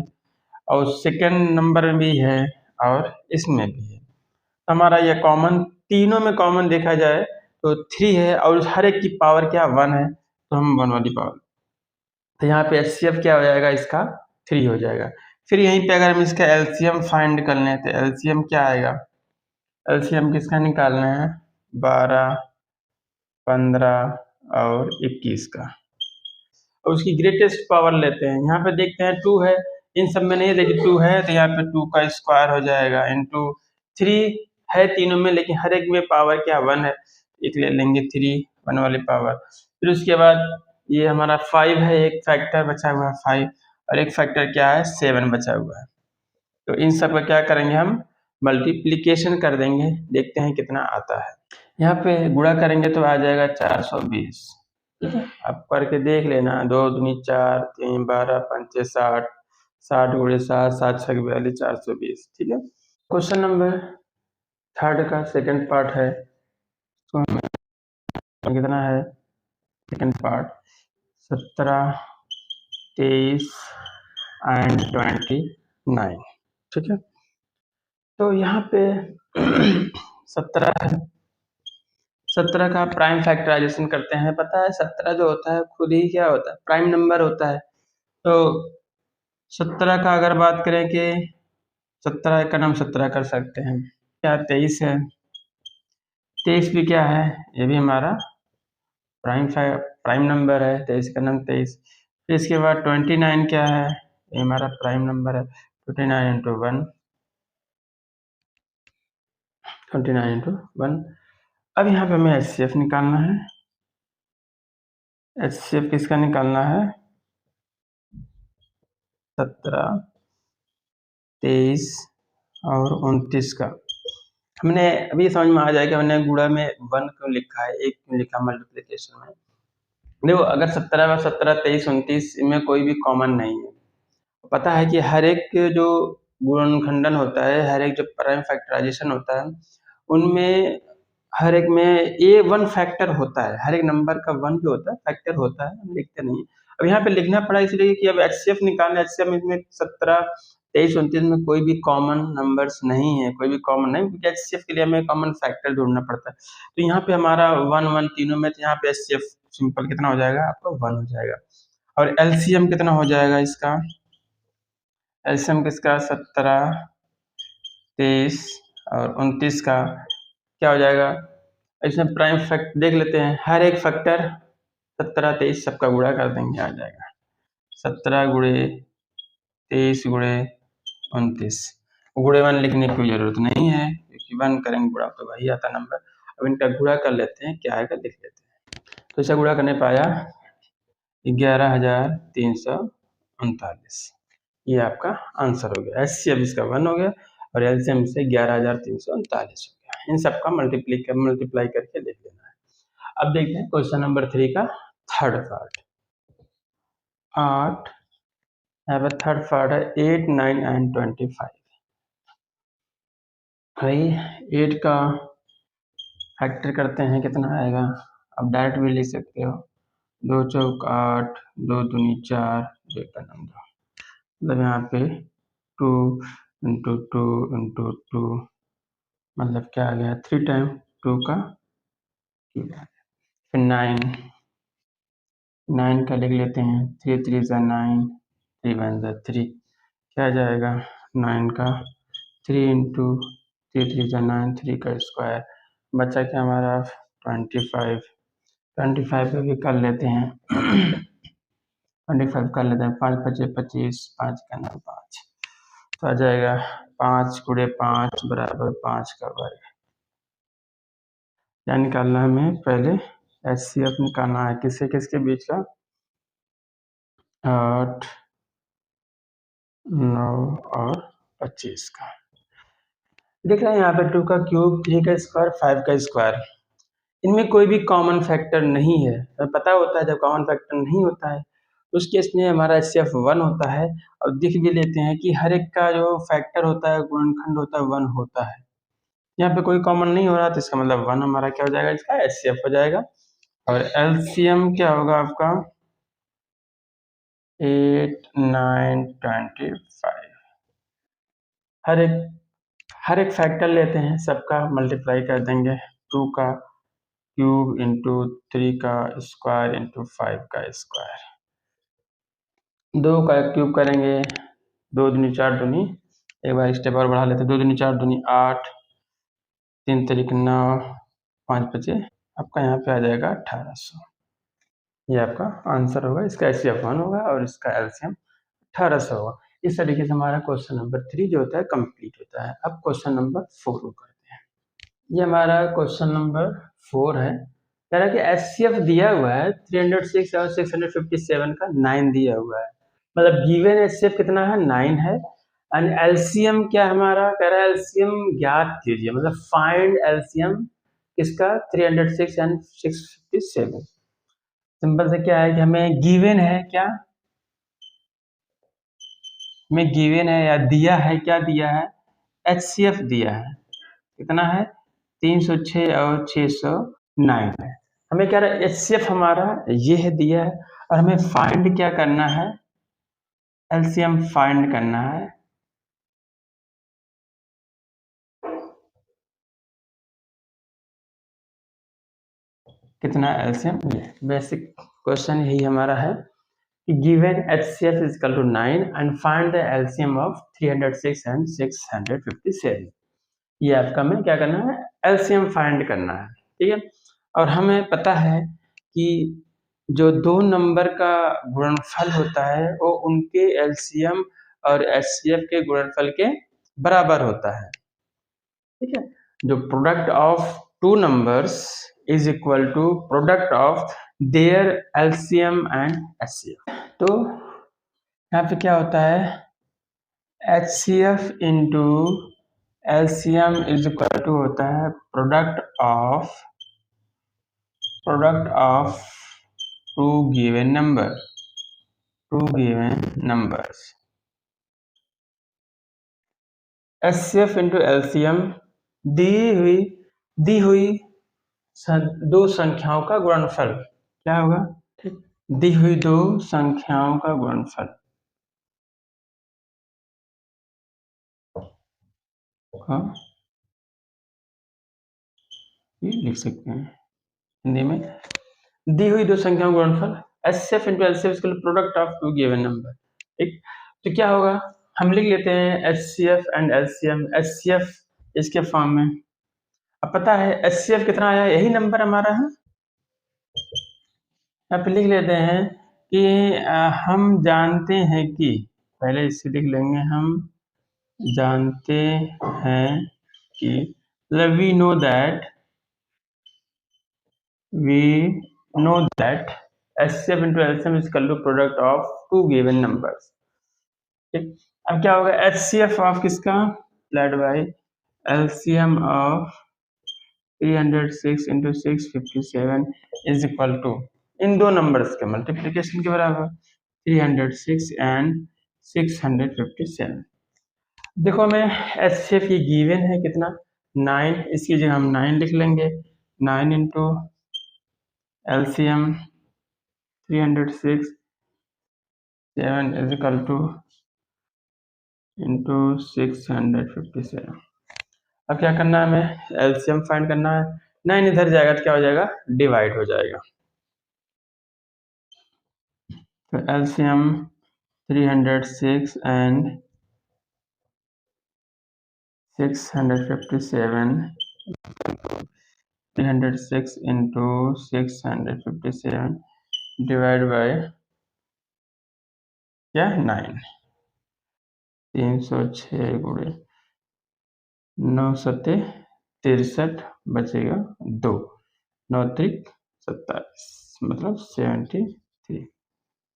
और सेकंड नंबर में भी है और इसमें भी है, हमारा ये कॉमन, तीनों में कॉमन देखा जाए तो 3 है और हर एक की पावर क्या 1 है, तो हम 1 वाली पावर, तो यहाँ पे एचसीएफ क्या हो जाएगा, इसका 3 हो जाएगा। फिर यहीं पे अगर हम इसका एलसीएम फाइंड कर लें तो एलसीएम क्या आएगा, एलसीएम किसका निकालना है, 12, 15 और 21 का, और उसकी ग्रेटेस्ट पावर लेते हैं। यहाँ पे देखते हैं 2 है, इन सब में नहीं, लेकिन 2 है तो यहाँ पे 2 का स्क्वायर हो जाएगा इंटू 3 है तीनों में, लेकिन हर एक में पावर क्या 1 है, एक ले लेंगे 3 1 वाली पावर। फिर उसके बाद ये हमारा 5 है, एक फैक्टर बचा हुआ है 5, और एक फैक्टर क्या है 7 बचा हुआ है। तो इन सब का क्या करेंगे, हम मल्टीप्लीकेशन कर देंगे, देखते हैं कितना आता है। यहाँ पे गुणा करेंगे तो आ जाएगा 420, ठीक है, आप करके देख लेना, 2 दूनी 4, 3 12, 5 60, 60 गुणे 7, 7 6 42, 420, ठीक है। क्वेश्चन नंबर 3 का सेकंड पार्ट है, तो हमें कितना है, सेकंड पार्ट 17, 23 एंड 29, ठीक है। तो यहाँ पे 17 है, 17 का प्राइम फैक्टराइजेशन करते हैं, पता है 17 जो होता है खुद ही क्या होता है, प्राइम नंबर होता है। तो 17 का अगर बात करें कि 17 का नाम 17 कर सकते हैं, क्या 23 है, 23 भी क्या है, ये भी हमारा प्राइम नंबर है, 23 का नाम 23। फिर इसके बाद 29 क्या है, ये हमारा प्राइम नंबर है, 29 इंटू 1, 29 इंटू 1। अब यहाँ पे हमें एचसीएफ निकालना है, एचसीएफ किसका निकालना है, 17, 23 और 29 का। हमने अभी समझ में आ जाएगा हमने गुणा में 1 क्यों लिखा है, 1 क्यों लिखा मल्टीप्लिकेशन में। देखो अगर 17 व 17, 23, 29 इनमें कोई भी कॉमन नहीं है, पता है कि हर एक जो गुणनखंडन होता है, हर एक जो प्राइम फैक्टराइजेशन होता है, उनमें हर एक में ये 1 फैक्टर होता है, हर एक नंबर का 1 जो होता है फैक्टर होता है, हम लिखते नहीं। अब यहाँ पे लिखना पड़ा इसलिए कि अब एचसीएफ निकालना, एचसीएफ में 17, 23, 29 में कोई भी कॉमन नंबर्स नहीं है, कोई भी कॉमन नहीं, क्योंकि एचसीएफ के लिए हमें कॉमन फैक्टर ढूंढना पड़ता है। तो यहाँ पे हमारा 1 1 तीनों में, तो यहाँ पे एचसीएफ सिंपल कितना हो जाएगा, आपका 1 हो जाएगा। और एलसीएम कितना हो जाएगा इसका, एलसीएम किसका 17, 23 और 29 का क्या हो जाएगा, इसमें प्राइम फैक्ट देख लेते हैं, हर एक फैक्टर 17, 23 सबका गुणा कर देंगे, आ जाएगा 17 गुणे 23 गुणे 29। गुणे 1 लिखने की कोई जरूरत नहीं है क्योंकि 1 करेंगे गुणा तो वही आता नंबर। अब इनका गुणा कर लेते हैं, क्या आएगा लिख लेते हैं। तो इसे गुणा करने पे आया 11,339। ये आपका आंसर हो गया। HCF इसका 1 हो गया और LCM से 11,339 हो गया। इन सबका मल्टीप्लाई करके लिख लेना है। अब देखते हैं क्वेश्चन नंबर 3 का थर्ड पार्ट। 8 यहाँ पर थर्ड पार्ट है 8, 9 एंड 25। भाई 8 का फैक्टर करते हैं, कितना आएगा? अब डायरेक्ट भी लिख सकते हो, 2 चौक 8, 2 दूनी 4, 2 का नंबर, मतलब यहाँ पे 2 इंटू 2 इंटू 2, मतलब क्या आ गया 3 टाइम 2 का क्यूब। फिर 9 का लिख लेते हैं, 3 3 ज़ा 9, 3 1 ज़ा 3, क्या जाएगा 9 का 3 इंटू 3 3 ज़ा 9, 3 का स्क्वायर, बचा क्या हमारा 25। 25 पे भी कर लेते हैं 25 कर लेते हैं, 5 5 25, 5 का 9 5, तो आ जाएगा 5 गुणे 5 बराबर 5 का वर्ग। क्या निकालना है हमें? पहले HCF निकालना है, किससे किसके बीच का? 8, 9 और 25 का। देख रहे हैं यहाँ पे 2 का क्यूब, 3 का स्क्वायर, 5 का स्क्वायर, इनमें कोई भी कॉमन फैक्टर नहीं है। तो पता होता है जब कॉमन फैक्टर नहीं होता है उस केस में हमारा HCF 1 होता है। और देख भी लेते हैं कि हर एक का जो फैक्टर होता है, गुणनखंड होता है, 1 होता है। यहाँ पे कोई कॉमन नहीं हो रहा तो इसका मतलब 1 हमारा क्या हो जाएगा? इसका HCF हो जाएगा। और LCM क्या होगा आपका? 8, 9, 25। हर एक फैक्टर लेते हैं, सबका मल्टीप्लाई कर देंगे। 2 का क्यूब इंटू 3 का स्क्वायर इंटू 5 का स्क्वायर। 2 का क्यूब करेंगे, 2 दूनी 4 दूनी, एक बार स्टेप और बढ़ा लेते हैं, 2 दूनी 4 दूनी 8, 3 तरीक 9, 5 बचे, आपका यहाँ पे आ जाएगा 1800। ये आपका आंसर होगा। इसका HCF 1 होगा और इसका LCM 1800 होगा। इस तरीके से हमारा क्वेश्चन नंबर 3 जो होता है कंप्लीट होता है। अब क्वेश्चन नंबर 4 को करते हैं। ये हमारा क्वेश्चन नंबर 4 है। कह रहा है कि HCF दिया हुआ है 306 और 657 का 9 दिया हुआ है, मतलब गिवन HCF कितना है? 9 है। एंड LCM क्या हमारा कह रहा है? LCM ज्ञात कीजिए, मतलब फाइंड LCM इसका 306 एंड 657। सिंपल से क्या है कि हमें गिवन है, क्या हमें गिवन है या दिया है? क्या दिया है? HCF दिया है, कितना है? 306 और 609 है। हमें क्या रहा? HCF हमारा ये है दिया है और हमें फाइंड क्या करना है? LCM फाइंड करना है। कितना LCM? बेसिक क्वेश्चन यही हमारा है कि given HCF is equal to 9 and find the LCM of 306 and 657। ये आपका हमें क्या करना है? LCM फाइंड करना है, ठीक है। और हमें पता है कि जो दो नंबर का गुणनफल होता है वो उनके LCM और HCF के गुणनफल के बराबर होता है, ठीक है। जो product of two numbers is equal to product of their LCM and HCF। तो यहाँ पे क्या होता है? HCF into LCM is equal to होता है product of two given numbers. HCF into LCM दी हुई दो संख्याओं का गुणनफल क्या होगा? ठीक, दी हुई दो संख्याओं का गुणनफल हाँ, ये लिख सकते हैं हिंदी में, दी हुई दो संख्याओं का गुणनफल HCF इंटू LCM इसके लिए product of two given number. ठीक, तो क्या होगा? हम लिख लेते हैं HCF एंड LCM। HCF इसके फॉर्म में, अब पता है HCF कितना आया? यही नंबर हमारा है। यहाँ पे लिख लेते हैं कि हम जानते हैं कि, पहले इसे लिख लेंगे हम, जानते हैं कि मतलब we know that HCF into LCM is equal to product of two given numbers। ठीक, अब क्या होगा HCF ऑफ किसका divide by LCM of 306 into 657 is equal to इन दो नंबर्स के मल्टीप्लीकेशन के बराबर 306 एंड 657। देखो हमें HCF ये गिवन है कितना 9, इसकी जगह हम 9 लिख लेंगे। 9 into LCM 306 7 is equal two into 657। अब क्या करना है हमें LCM फाइंड करना है। 9 इधर जाएगा तो क्या हो जाएगा डिवाइड हो जाएगा। तो LCM 306 and 657 306 into 657 divide by क्या 9 306 गुणे 9 सत्ते 63 बचेगा 2 9 त्रिक 27 मतलब 73।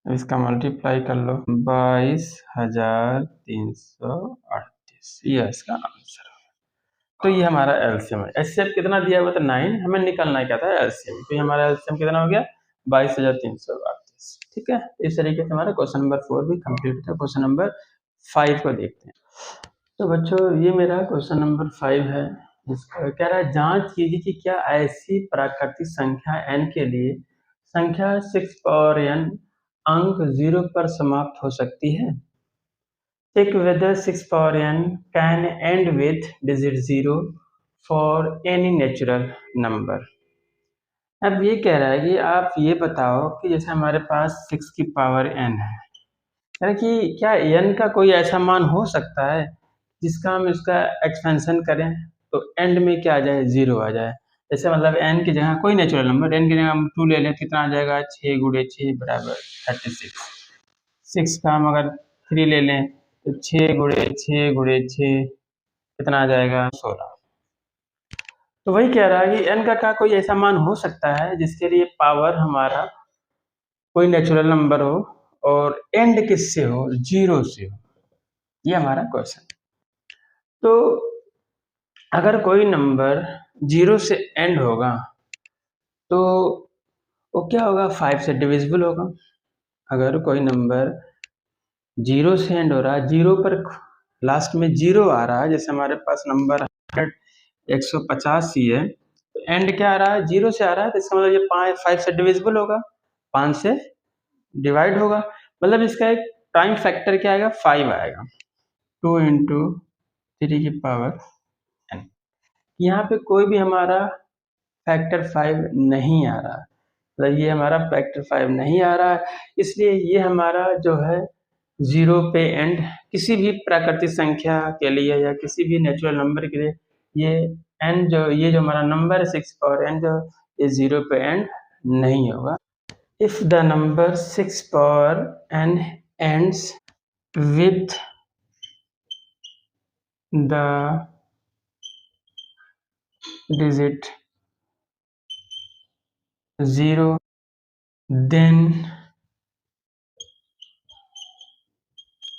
इसका मल्टीप्लाई कर लो 22,338 ये इसका आंसर है। तो ये हमारा एलसीएम है। एचसीएफ कितना दिया हुआ था 9, हमें निकालना क्या था एलसीएम। तो ये हमारा एलसीएम कितना हो गया 22,338। ठीक है, इस तरीके से हमारा क्वेश्चन नंबर 4 भी कंप्लीट था। क्वेश्चन नंबर 5 को देखते हैं। तो बच्चों ये मेरा क्वेश्चन नंबर 5 है। इसका कह रहा है जांच कीजिए कि क्या ऐसी प्राकृतिक संख्या n के लिए संख्या 6 पावर n अंक 0 पर समाप्त हो सकती है। Check whether 6 power n can end with digit 0 for any natural number। अब ये कह रहा है कि आप ये बताओ कि जैसे हमारे पास 6 की पावर n है, यानी कि क्या n का कोई ऐसा मान हो सकता है जिसका हम इसका एक्सपेंशन करें तो एंड में क्या आ जाए 0 आ जाए। जैसे मतलब n की जगह कोई नेचुरल नंबर n की जगह हम 2 ले लें कितना आ जाएगा 6 गुणे 6 बराबर 36। 6 का हम अगर 3 ले लें तो 6 गुणे 6 गुणे 6 कितना आ जाएगा 16। तो वही कह रहा है कि n का क्या कोई ऐसा मान हो सकता है जिसके लिए पावर हमारा कोई नेचुरल नंबर हो और एंड किससे हो 0 से हो। ये हमारा क्वेश्चन। तो अगर कोई नंबर 0 से एंड होगा तो वो क्या होगा 5 से डिविजिबल होगा। अगर कोई नंबर 0 से एंड हो रहा है, 0 पर लास्ट में 0 आ रहा है, जैसे हमारे पास नंबर 150 ही है तो एंड क्या आ रहा है 0 से आ रहा है, तो इसका मतलब ये 5 से डिविजिबल होगा, 5 से डिवाइड होगा, मतलब इसका एक टाइम फैक्टर क्या आएगा 5 आएगा। 2 इंटू 3 की पावर n। यहाँ पे कोई भी हमारा फैक्टर 5 नहीं आ रहा, मतलब ये हमारा फैक्टर 5 नहीं आ रहा है, इसलिए ये हमारा जो है 0 पे एंड किसी भी प्राकृतिक संख्या के लिए या किसी भी नेचुरल नंबर के लिए ये n ये जो हमारा नंबर है 6 पावर n जो ये 0 पे एंड नहीं होगा। If the number 6 power n ends with the digit 0 then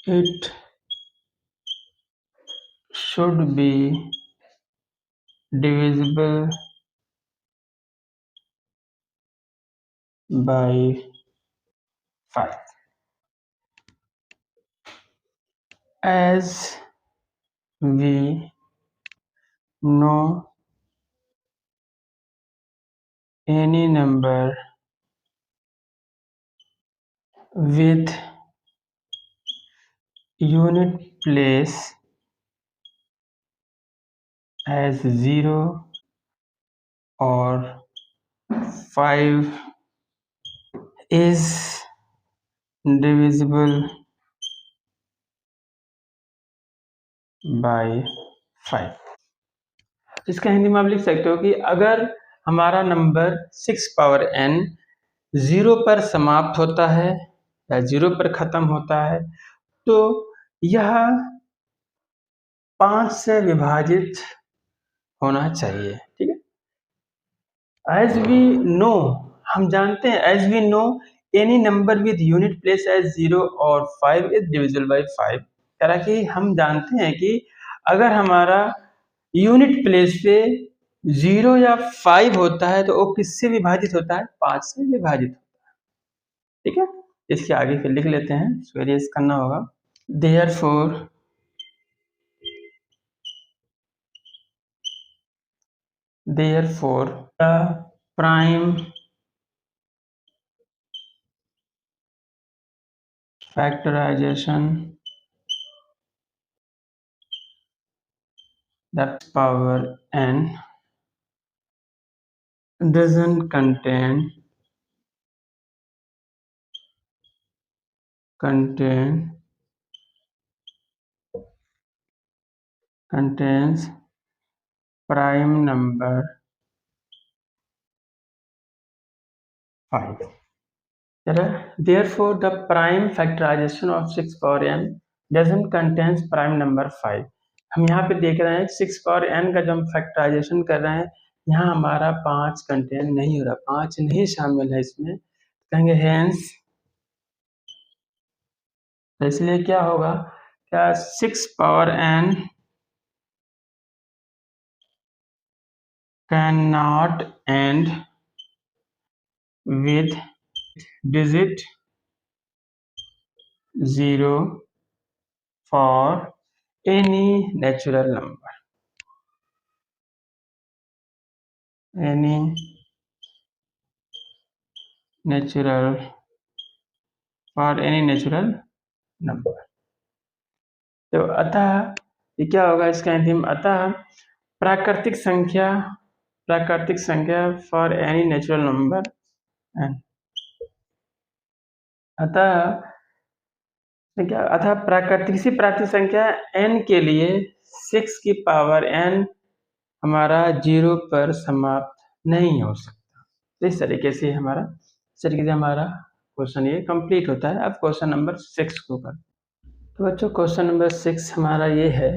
it should be divisible by 5 as we know any number with unit place as 0 or 5 is divisible by 5। इसका हिंदी में आप लिख सकते हो कि अगर हमारा नंबर 6 पावर n 0 पर समाप्त होता है या 0 पर खत्म होता है तो यह 5 से विभाजित होना चाहिए, ठीक है। एज वी नो, हम जानते हैं, as we know any number with unit place as 0 और 5 इज डिविजिबल बाई 5। कह रहा कि हम जानते हैं कि अगर हमारा यूनिट प्लेस पे 0 या 5 होता है तो वो किससे विभाजित होता है? 5 से विभाजित होता है, ठीक है। इसके आगे फिर लिख लेते हैं, वेरिएस करना होगा। Therefore the prime factorization that power n doesn't contains prime number 5. Therefore, the prime factorization of 6 power n doesn't contains prime number 5. हम यहाँ पे देख रहे हैं 6 पावर n का जब हम फैक्टराइजेशन कर रहे हैं, यहाँ हमारा 5 कंटेन नहीं हो रहा, 5 नहीं शामिल है इसमें, कहेंगे हेंस, तो इसलिए क्या होगा, क्या 6 power n can not and with digit 0 for any natural number, any natural for any natural number. तो अतः ये क्या होगा, इसका एंथीम, अतः प्राकृतिक संख्या for any natural number n, अतः प्राकृतिक संख्या n के लिए 6 की पावर n हमारा 0 पर समाप्त नहीं हो सकता। तो इस तरीके से हमारा क्वेश्चन ये कंप्लीट होता है। अब क्वेश्चन नंबर 6 को कर, तो बच्चों क्वेश्चन नंबर 6 हमारा ये है।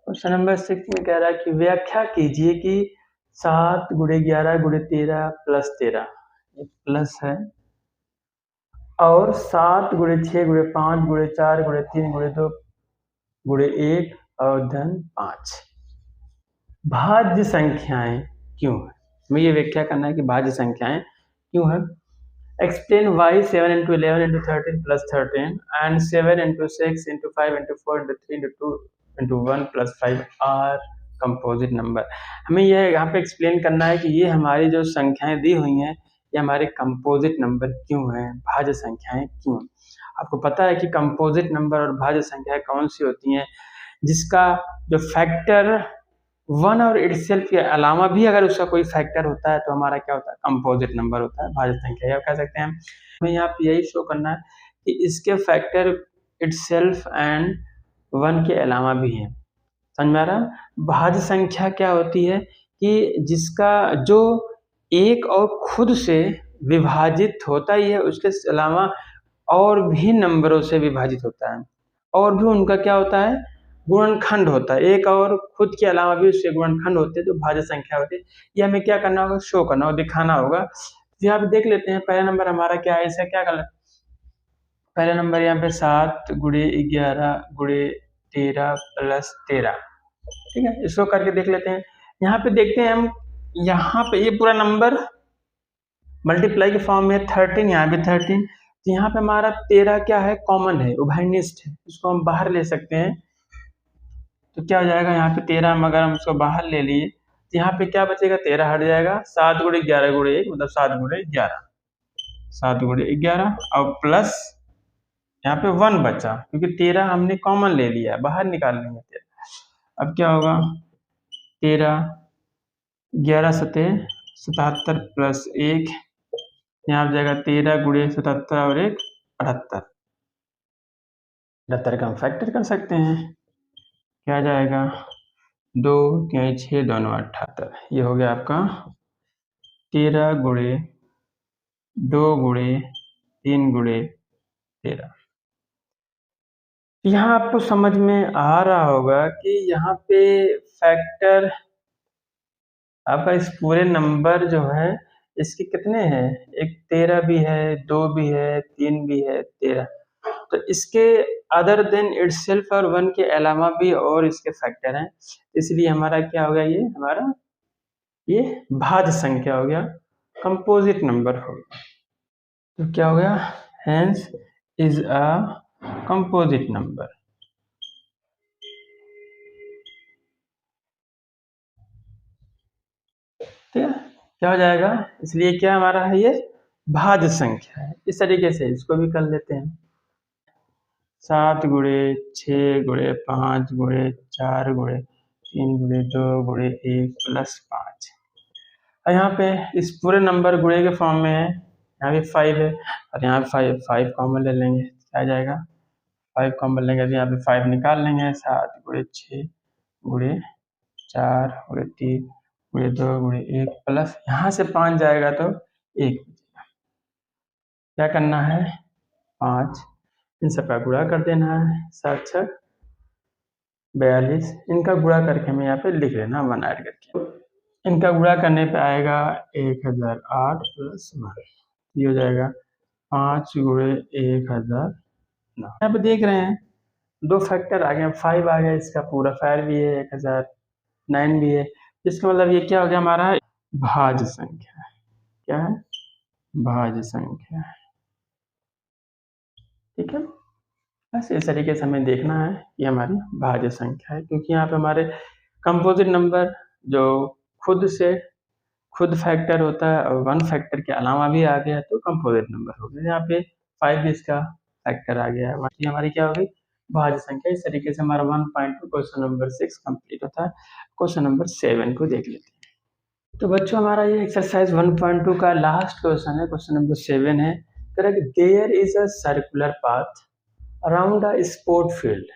क्वेश्चन नंबर 6 में कह रहा है कि व्याख्या कीजिए कि 7 गुणे 11 गुणे 13 प्लस 13 ये प्लस है, और 7 गुणे 6 गुणे 5 गुणे 4 गुणे 3 गुणे 2 गुणे 1 और धन 5 भाज्य संख्याएं क्यों है। हमें ये व्याख्या करना है कि भाज्य संख्याएं क्यों है। Explain why 7 into 11 into 13 plus 13 and 7 into 6 into 5 into 4 into 3 into 2 into 1 plus 5 are composite number. हमें यह यहाँ पे एक्सप्लेन करना है कि ये हमारी जो संख्याएं दी हुई हैं ये हमारे कंपोजिट नंबर क्यों हैं, भाज्य संख्याएं क्यों। आपको पता है कि कंपोजिट नंबर और भाज्य संख्याएं कौन सी होती हैं, जिसका जो फैक्टर 1 और इटसेल्फ के अलावा भी अगर उसका कोई फैक्टर होता है तो हमारा क्या होता है, कंपोजिट नंबर होता है, भाज्य संख्या या कह सकते हैं। हमें यहाँ पे यही शो करना है कि इसके फैक्टर इटसेल्फ एंड 1 के अलावा भी हैं। समझ में आ रहा है। भाज्य संख्या क्या होती है कि जिसका जो एक और खुद से विभाजित होता ही है, उसके अलावा और भी नंबरों से विभाजित होता है, और भी उनका क्या होता है, गुणनखंड होता है, एक और खुद के अलावा भी उसके गुणनखंड होते हैं, तो भाज्य संख्या होती है। ये हमें क्या करना होगा, शो करना होगा, दिखाना होगा। तो यहाँ पे देख लेते हैं पहला नंबर हमारा क्या है, इसका क्या कर, पहला नंबर यहाँ पे 7 गुणे 11 गुणे 13 प्लस 13, ठीक है, इसको करके देख लेते हैं। यहाँ पे देखते हैं हम, यहाँ पे ये पूरा नंबर मल्टीप्लाई के फॉर्म में 13, यहाँ भी 13, तो यहाँ पे हमारा 13 क्या है, कॉमन है, उभयनिष्ठ है, इसको हम बाहर ले सकते हैं। तो क्या हो जाएगा, यहाँ पे 13 मगर हम उसको बाहर ले लिए तो यहाँ पे क्या बचेगा, 13 हट जाएगा, 7 गुणे 11 गुणे 1 मतलब 7 गुणे 11, 7 गुणे 11 और प्लस यहाँ पे 1 बचा, क्योंकि 13 हमने कॉमन ले लिया, बाहर निकाल लेंगे 13। अब क्या होगा, 13 11 सते 77 प्लस 1, यहाँ पे जाएगा 13 गुणे 77 और 1 78, 78 का हम फैक्टर कर सकते हैं, क्या जाएगा 2 3 6 दोनों 78, ये हो गया आपका 13 गुणे 2 गुणे 3 गुणे 13। यहाँ आपको समझ में आ रहा होगा कि यहाँ पे फैक्टर आपका इस पूरे नंबर जो है इसके कितने हैं, एक 13 भी है, 2 भी है, 3 भी है, 13। तो इसके अदर देन इटसेल्फ और 1 के अलावा भी और इसके फैक्टर हैं, इसलिए हमारा क्या हो गया, ये हमारा ये भाज्य संख्या हो गया, कंपोजिट नंबर हो गया। तो क्या हो गया, hence is a composite number. ठीक है, क्या हो जाएगा, इसलिए क्या हमारा है, ये भाज्य संख्या है। इस तरीके से इसको भी कर लेते हैं, 7 गुणे 6 गुणे 5 गुणे 4 गुणे 3 गुणे 2 गुणे 1 प्लस 5। और यहाँ पे इस पूरे नंबर गुणे के फॉर्म में है, यहाँ भी 5 है और यहाँ 5 कॉमन ले लेंगे, क्या आ जाएगा, 5 कॉमन लेंगे तो यहाँ पे 5 निकाल लेंगे, 7 गुणे 6 गुणे 4 गुणे 3 गुणे 2 गुणे 1 प्लस यहाँ से 5 जाएगा तो 1। क्या करना है, 5 इन सबका गुणा कर देना है, 7 6 42, इनका गुणा करके हमें यहाँ पे लिख लेना 1 ऐड करके। इनका गुणा करने पे आएगा 1008 प्लस 1, ये हो जाएगा 5 गुणे 1009। यहाँ पे देख रहे हैं दो फैक्टर आ गए, 5 आ गया, इसका पूरा फैक्टर भी है 1009 भी है, इसका मतलब ये क्या हो गया, हमारा भाज्य संख्या है। क्या है, भाज्य संख्या है। ठीक है, बस इस तरीके से हमें देखना है कि हमारी भाज्य संख्या है, क्योंकि यहाँ पे हमारे कंपोजिट नंबर जो खुद फैक्टर होता है और 1 फैक्टर के अलावा भी आ गया तो कंपोजिट नंबर हो गया। यहाँ पे 5 भी इसका फैक्टर आ गया है, ये हमारी क्या हो गई, भाज्य संख्या। इस तरीके से हमारा 1.2 क्वेश्चन नंबर 6 कंप्लीट होता है। क्वेश्चन नंबर 7 को देख लेते हैं। तो बच्चों हमारा ये एक्सरसाइज 1.2 का लास्ट क्वेश्चन है, क्वेश्चन नंबर 7 है। There is a circular path around a sport field.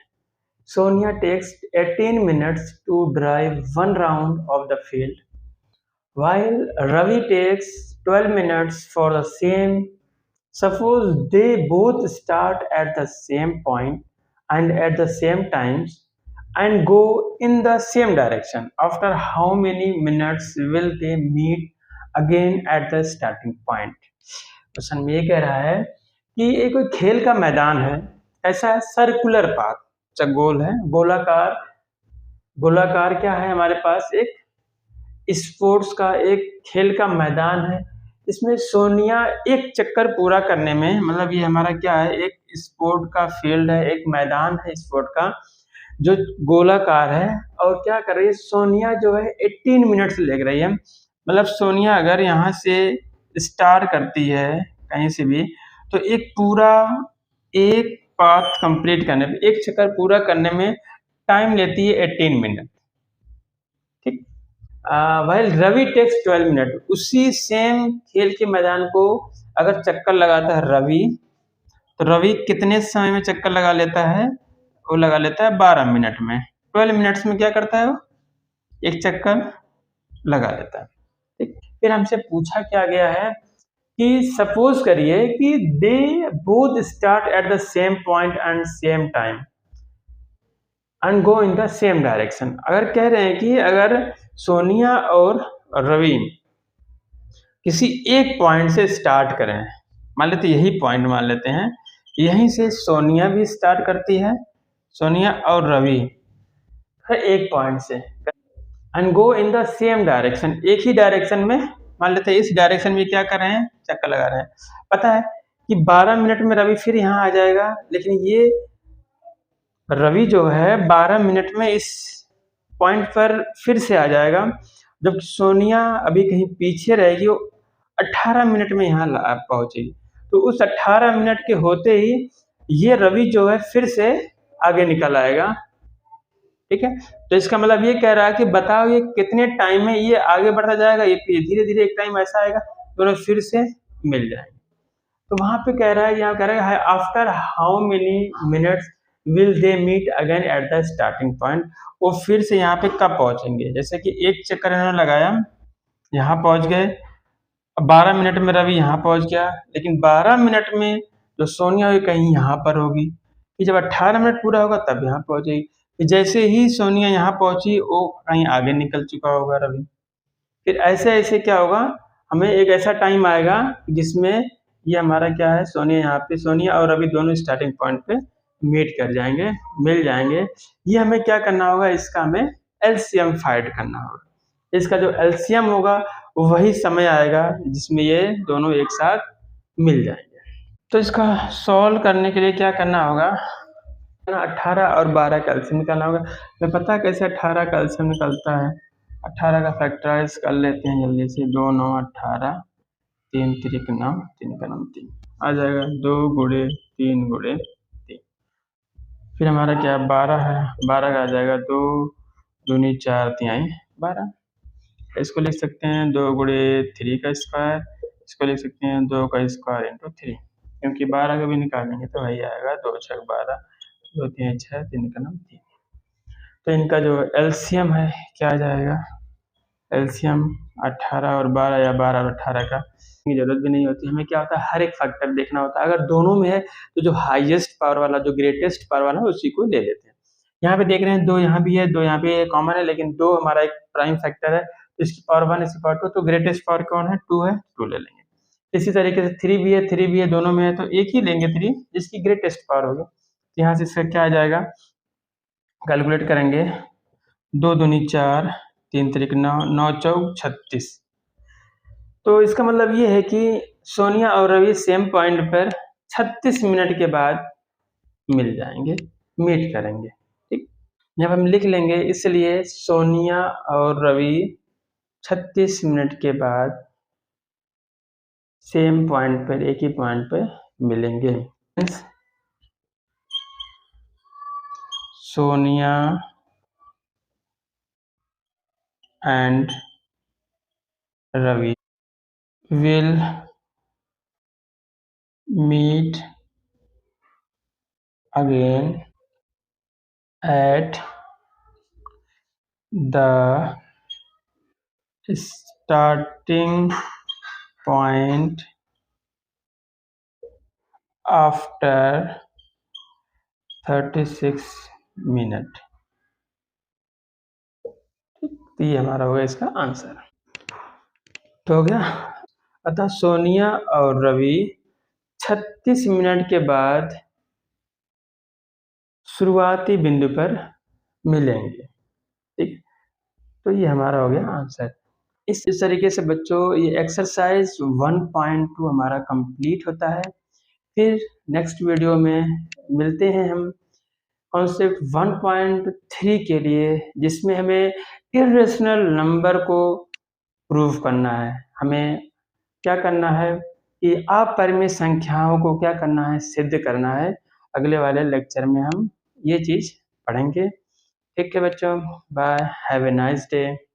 Sonia takes 18 minutes to drive one round of the field, while Ravi takes 12 minutes for the same. Suppose they both start at the same point and at the same times and go in the same direction. After how many minutes will they meet again at the starting point? Question में ये कह रहा है कि एक कोई खेल का मैदान है, ऐसा है सर्कुलर पाथ, गोल है, गोलाकार, गोलाकार क्या है हमारे पास, एक स्पोर्ट्स का एक खेल का मैदान है। इसमें सोनिया एक चक्कर पूरा करने में, मतलब ये हमारा क्या है, एक स्पोर्ट का फील्ड है, एक मैदान है स्पोर्ट का जो गोलाकार है, और क्या कर रही है सोनिया जो है 18 मिनट्स लग रही है। मतलब सोनिया अगर यहाँ से स्टार्ट करती है कहीं से भी, तो एक पाथ कंप्लीट करने पे, एक चक्कर पूरा करने में टाइम लेती है 18 मिनट। ठीक, वाइल रवि टेक्स 12 मिनट, उसी सेम खेल के मैदान को अगर चक्कर लगाता है रवि, तो रवि कितने समय में चक्कर लगा लेता है, वो लगा लेता है 12 मिनट में। 12 मिनट्स में क्या करता है वो, एक चक्कर लगा लेता है। ठीक, फिर हमसे पूछा क्या गया है कि सपोज करिए कि they both start at the same point and same time and go in the same direction. अगर कह रहे हैं कि अगर सोनिया और रवि किसी एक पॉइंट से स्टार्ट करें, मान लेते यही पॉइंट मान लेते हैं, यहीं से सोनिया भी स्टार्ट करती है, सोनिया और रवि एक पॉइंट से, and go in the same direction, एक ही डायरेक्शन में, मान लेते हैं इस डायरेक्शन में क्या कर रहे हैं, चक्कर लगा रहे हैं। पता है कि 12 मिनट में रवि फिर यहाँ आ जाएगा, लेकिन ये रवि जो है 12 मिनट में इस पॉइंट पर फिर से आ जाएगा, जबकि सोनिया अभी कहीं पीछे रहेगी, वो 18 मिनट में यहाँ पहुंचेगी। तो उस 18 मिनट के होते ही ये रवि जो है फिर से आगे निकल आएगा। ठीक है, तो इसका मतलब ये कह रहा है कि बताओ ये कितने टाइम में ये आगे बढ़ता जाएगा, ये धीरे धीरे एक टाइम ऐसा आएगा दोनों फिर से मिल जाएंगे। तो वहां पे कह रहा है, यहाँ कह रहा है after how many minutes will they meet again at the starting point, वो फिर से यहाँ पे कब पहुंचेंगे। जैसे कि एक चक्कर इन्होंने लगाया, यहाँ पहुंच गए, 12 मिनट में रवि यहाँ पहुंच गया, लेकिन 12 मिनट में जो सोनिया हुई कहीं यहाँ पर होगी, कि जब 18 मिनट पूरा होगा तब यहाँ पहुँचेगी। कि जैसे ही सोनिया यहाँ पहुँची वो कहीं आगे निकल चुका होगा रवि। फिर ऐसे-ऐसे क्या होगा, हमें एक ऐसा टाइम आएगा जिसमें ये हमारा क्या है, सोनिया यहाँ पे, सोनिया और रवि दोनों स्टार्टिंग पॉइंट पे मीट कर जाएँगे, मिल जाएँगे। ये हमें क्या करना होगा, इसका हमें एलसीएम फाइंड करना होगा। इसका जो एलसीएम होगा वही समय आएगा जिसमें ये दोनों एक साथ मिल जाएँगे। तो इसका सॉल्व करने के लिए क्या करना होगा, 18 और 12 का एलसीएम निकालना होगा। हमें पता है कैसे 18 का एलसीएम निकलता है। 18 का फैक्टराइज कर लेते हैं जल्दी से। 2 9 18, 3 त्रिक 9, 3 का 9 3 आ जाएगा। 2 गुणे 3 गुणे 3। फिर हमारा क्या 12 है, 12 का आ जाएगा 2 दूनी 4 तिहाई 12। इसको लिख सकते हैं 2 गुणे 3 का स्क्वायर, इसको लिख सकते हैं 2 का स्क्वायर इंटू 3, क्योंकि 12 का भी निकालेंगे तो वही आएगा 2 छक 12, 2 3 6, 3 का 9 3। तो इनका जो एलसीएम है क्या आ जाएगा, एलसीएम 18 और 12 या 12 और 18 का की जरूरत भी नहीं होती। हमें क्या होता है, हर एक फैक्टर देखना होता है। अगर दोनों में है तो जो हाईएस्ट पावर वाला, जो ग्रेटेस्ट पावर वाला है उसी को ले लेते हैं। यहाँ पे देख रहे हैं 2 यहाँ भी है, 2 यहाँ पे कॉमन है, लेकिन 2 हमारा एक प्राइम फैक्टर है तो इसकी पावर 1 इसकी पावर 2, तो ग्रेटेस्ट पावर कौन है, 2 है, 2 ले लेंगे। इसी तरीके से 3 भी है, 3 भी है, दोनों में है तो एक ही लेंगे 3 जिसकी ग्रेटेस्ट पावर होगी। तो यहाँ से इसका क्या आ जाएगा, कैलकुलेट करेंगे 2 दूनी 4, 3 त्रिक 9, 9 चौक 36। तो इसका मतलब ये है कि सोनिया और रवि सेम पॉइंट पर 36 मिनट के बाद मिल जाएंगे, मीट करेंगे। ठीक, जब हम लिख लेंगे, इसलिए सोनिया और रवि 36 मिनट के बाद सेम पॉइंट पर, एक ही पॉइंट पर मिलेंगे। Sonia and Ravi will meet again at the starting point after 36 minute. तो ये हमारा हो गया इसका आंसर। तो हो गया। अतः सोनिया और रवि 36 मिनट के बाद शुरुआती बिंदु पर मिलेंगे। ठीक, तो ये हमारा हो गया आंसर। इस तरीके से बच्चों ये एक्सरसाइज 1.2 हमारा कंप्लीट होता है। फिर नेक्स्ट वीडियो में मिलते हैं हम कॉन्सेप्ट 1.3 के लिए, जिसमें हमें इर्रेशनल नंबर को प्रूव करना है। हमें क्या करना है कि अपरिमेय संख्याओं को क्या करना है, सिद्ध करना है। अगले वाले लेक्चर में हम ये चीज़ पढ़ेंगे। ठीक है बच्चों, bye, have a nice day.